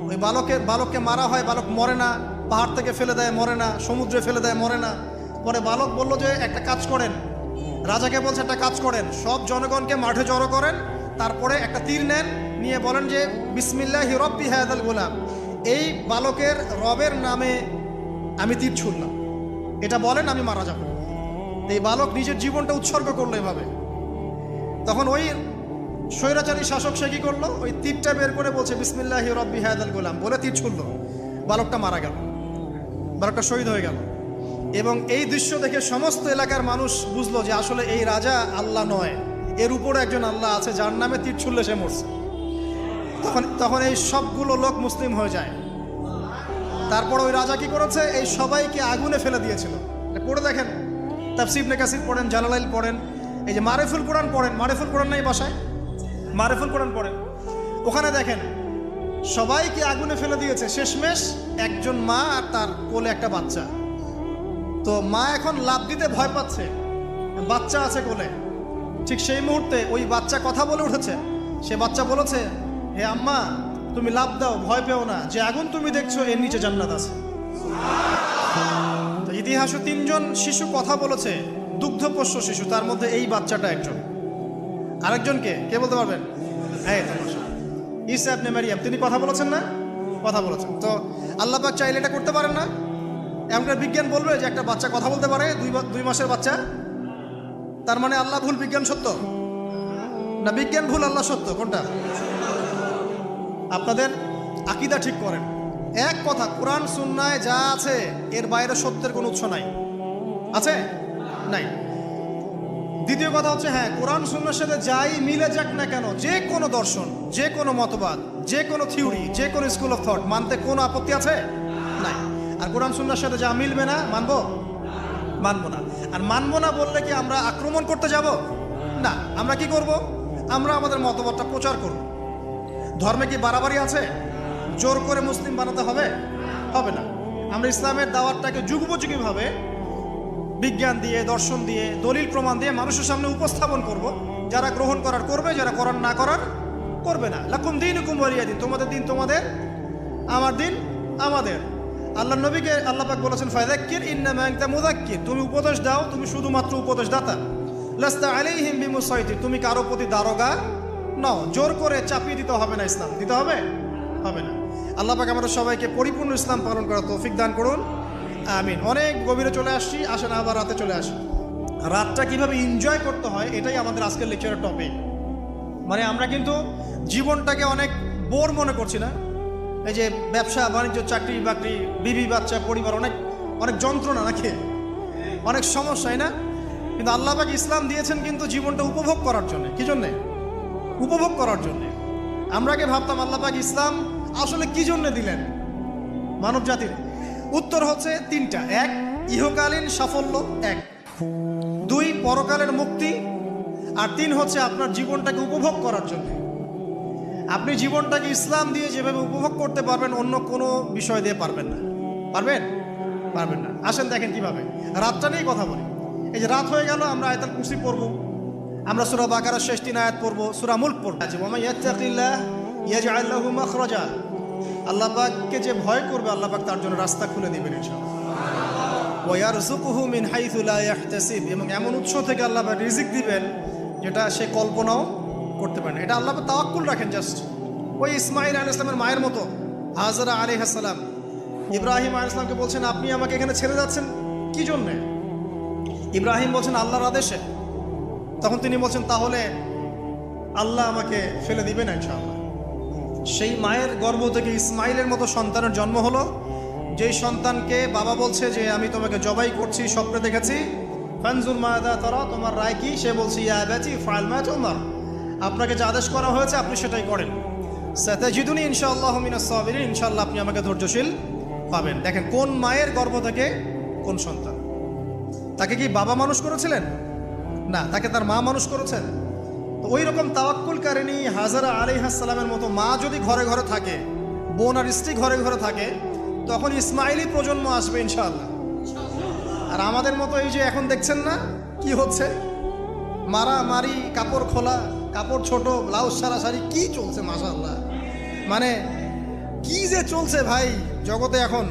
ওই বালককে মারা হয়, বালক মরে না, পাহাড় থেকে ফেলে দেয় মরে না, সমুদ্রে ফেলে দেয় মরে না। পরে বালক বলল যে একটা কাজ করেন, রাজাকে বলছে একটা কাজ করেন, সব জনগণকে মাঠে জড়ো করেন, তারপরে একটা তীর নেন, নিয়ে বলেন যে বিসমিল্লাহি রব্বি হাযাল গোলাম, এই বালকের রবের নামে আমি তীর ছুড়লাম, এটা বলেন, আমি মারা যাব। এই বালক নিজের জীবনটা উৎসর্গ করলো এভাবে। তখন ওই স্বৈরাচারী শাসক সে কি করলো? ওই তীরটা বের করে বলছে বিসমিল্লাহি রব্বি হাযাল গোলাম বলে তীর ছুড়লো, বালকটা মারা গেল, বালকটা শহীদ হয়ে গেল। এবং এই দৃশ্য দেখে সমস্ত এলাকার মানুষ বুঝলো যে আসলে এই রাজা আল্লাহ নয়, এর উপরে একজন আল্লাহ আছে যার নামে তীর ছুড়লে সে মরছে। তখন এই সবগুলো লোক মুসলিম হয়ে যায়। তারপর ওই রাজা কি করেছে? এই সবাইকে আগুনে ফেলে দিয়েছিল। পড়ে দেখেন, তাফসীর ইবনে কাসির পড়েন, জালালাইল পড়েন, এই যে মারিফুল কোরআন পড়েন, মারিফুল কোরআন নাই বাসায়? মারিফুল কোরআন পড়েন, ওখানে দেখেন সবাইকে আগুনে ফেলে দিয়েছে। শেষমেশ একজন মা আর তার কোলে একটা বাচ্চা। তো মা এখন লাফ দিতে ভয় পাচ্ছে, বাচ্চা আছে কোলে। ঠিক সেই মুহূর্তে ওই বাচ্চা কথা বলে উঠেছে। সে বাচ্চা বলেছে, হে আম্মা, তুমি লাফ দাও, ভয় পেও না, যে আগুন তুমি দেখছো এর নিচে জান্নাত আছে। তো ইতিহাসে 3 জন শিশু কথা বলেছে, দুগ্ধপোষ্য শিশু, তার মধ্যে এই বাচ্চাটা একজন। আরেকজনকে কে বলতে পারবেন? হ্যাঁ, ঈসা ইবনে মারিয়াম, তিনি কথা বলেছেন না? কথা বলেছেন। তো আল্লাহ পাক চাইলে এটা করতে পারেন না? এমনটা বিজ্ঞান বলবে যে একটা বাচ্চা কথা বলতে পারে, 2 মাসের বাচ্চা? তার মানে আল্লাহ ভুল, বিজ্ঞান সত্য? না বিজ্ঞান ভুল, আল্লাহ সত্য? কোনটা? আপনাদের আকীদা ঠিক করেন। এক কথা, কোরআন সুন্নায় যা আছে এর বাইরে সত্যের কোনো উৎস নাই। আছে? নাই। দ্বিতীয় কথা হচ্ছে, হ্যাঁ, কোরআন সুন্নাহর সাথে যাই মিলে যাক না কেন, যে কোনো দর্শন, যে কোনো মতবাদ, যে কোনো থিওরি, যে কোনো স্কুল অফ থট মানতে কোনো আপত্তি আছে? নাই। আর কোরআন সুন্নাহর সাথে যা মিলবে না মানবো? মানবো না। আর মানবো না বললে কি আমরা আক্রমণ করতে যাব? না। আমরা কি করব? আমরা আমাদের মতবাদটা প্রচার করব। ধর্মে কি বাড়াবাড়ি আছে? জোর করে মুসলিম বানাতে হবে? হবে না। আমরা ইসলামের দাওয়াতটাকে যুগোপযোগীভাবে বিজ্ঞান দিয়ে, দর্শন দিয়ে, দলিল প্রমাণ দিয়ে মানুষের সামনে উপস্থাপন করব। যারা গ্রহণ করার করবে, যারা করার না করার করবে না। লাকুম দীনুকুম ওয়ালিয়া দিন, তোমাদের দিন তোমাদের, আমার দিন আমাদের। আল্লাহ নবীকে আল্লাহ পাক বলেছেন ফাযাক্কির ইন্নামা আনতা মুযাক্কির, তুমি উপদেশ দাও, তুমি শুধুমাত্র উপদেশদাতা। লাস্তা আলাইহিম বিমুসাইতির, তুমি কারো প্রতি দারোগা নও। জোর করে চাপিয়ে দিতে হবে না, ইসলাম দিতে হবে? হবে না। আল্লাহ পাক আমাদের সবাইকে পরিপূর্ণ ইসলাম পালন করার তৌফিক দান করুন, আমিন। অনেক গভীরে চলে আসছি, আসেন আবার রাতে চলে আসি। রাতটা কিভাবে এনজয় করতে হয় এটাই আমাদের আজকের লেকচারের টপিক। মানে আমরা কিন্তু জীবনটাকে অনেক বোর মনে করছি না? এই যে ব্যবসা বাণিজ্য, চাকরি বাকরি, বিবি বাচ্চা, পরিবার, অনেক অনেক যন্ত্রণা নাকি, অনেক সমস্যাই না? কিন্তু আল্লাহ পাক ইসলাম দিয়েছেন কিন্তু জীবনটা উপভোগ করার জন্য। কি জন্যে? উপভোগ করার জন্যে। আমরা আগে ভাবতাম আল্লাহ পাক ইসলাম আসলে কি জন্য দিলেন মানব জাতির? উত্তর হচ্ছে 3টা। 1, ইহকালীন সাফল্য, 1। 2, পরকালের মুক্তি। আর 3 হচ্ছে আপনার জীবনটাকে উপভোগ করার জন্য। আপনি জীবনটাকে ইসলাম দিয়ে যেভাবে উপভোগ করতে পারবেন, অন্য কোনো বিষয় দিয়ে পারবেন না। পারবেন? পারবেন না। আসেন দেখেন কিভাবে। রাতটা নিয়েই কথা বলি। এই যে রাত হয়ে গেল, আমরা আয়াতুল কুরসি পড়ব, আমরা সূরা বাকারার শেষ 3 আয়াত পড়ব, সূরা মুলক পড়ব। ওয়া মান ইয়াত্তাকিল্লাহ ইয়াজআল লাহু মাখরাজা, আল্লাহ পাককে যে ভয় করবে আল্লাহ পাক তার জন্য রাস্তা খুলে দিবেন ইনশাআল্লাহ। ওয়া ইয়ারযুকুহু মিন হাইথু লা ইয়াহতাসিব, এবং এমন উৎস থেকে আল্লাহ পাক রিজিক দিবেন যেটা সে কল্পনাও করতে পারে না। এটা আল্লাহ পাক তাওয়াক্কুল রাখেন। জাস্ট ওই ইসমাঈল আলাইহিস সালামের মায়ের মতো, হাজরা আলাইহিস সালাম ইব্রাহিম আলাইহিস সালামকে বলছেন, আপনি আমাকে এখানে ছেড়ে যাচ্ছেন কি জন্য? ইব্রাহিম বলছেন আল্লাহর আদেশে। তখন তিনি বলছেন, তাহলে আল্লাহ আমাকে ফেলে দিবে না ইনশাআল্লাহ। সেই মায়ের গর্ভ থেকে ইসমাইলের মতো সন্তানের জন্ম হলো, যেই সন্তানকে বাবা বলছে যে আমি তোমাকে জবাই করছি, স্বপ্নে দেখেছি, ফানজুর মাদা তারা, তোমার রায় কি? সে বলছে ইয়া আবাতি ফাআল মা তুমার, আপনাকে যে আদেশ করা হয়েছে আপনি সেটাই করেন। সাতাজিদুনি ইনশাআল্লাহু মিনাস সাবিরিন, ইনশাআল্লাহ আপনি আমাকে ধৈর্যশীল পাবেন। দেখেন কোন মায়ের গর্ভ থেকে কোন সন্তান। তাকে কি বাবা মানুষ করেছিলেন? না, তাকে তার মা মানুষ করেছেন। তো ওই রকম তাওয়াক্কুলকারিনী হাজারা আলাইহিস সালামের মতো মা যদি ঘরে ঘরে থাকে, বোন আর স্ত্রী ঘরে ঘরে থাকে, তখন ইসমাইলি প্রজন্ম আসবে ইনশাআল্লাহ। আর আমাদের মতো এই যে এখন দেখছেন না কি হচ্ছে, মারামারি, কাপড় খোলা, কাপড় ছোট, ব্লাউজ সারা সারি, কি চলছে মাশাআল্লাহ, মানে কি যে চলছে ভাই জগতে এখন।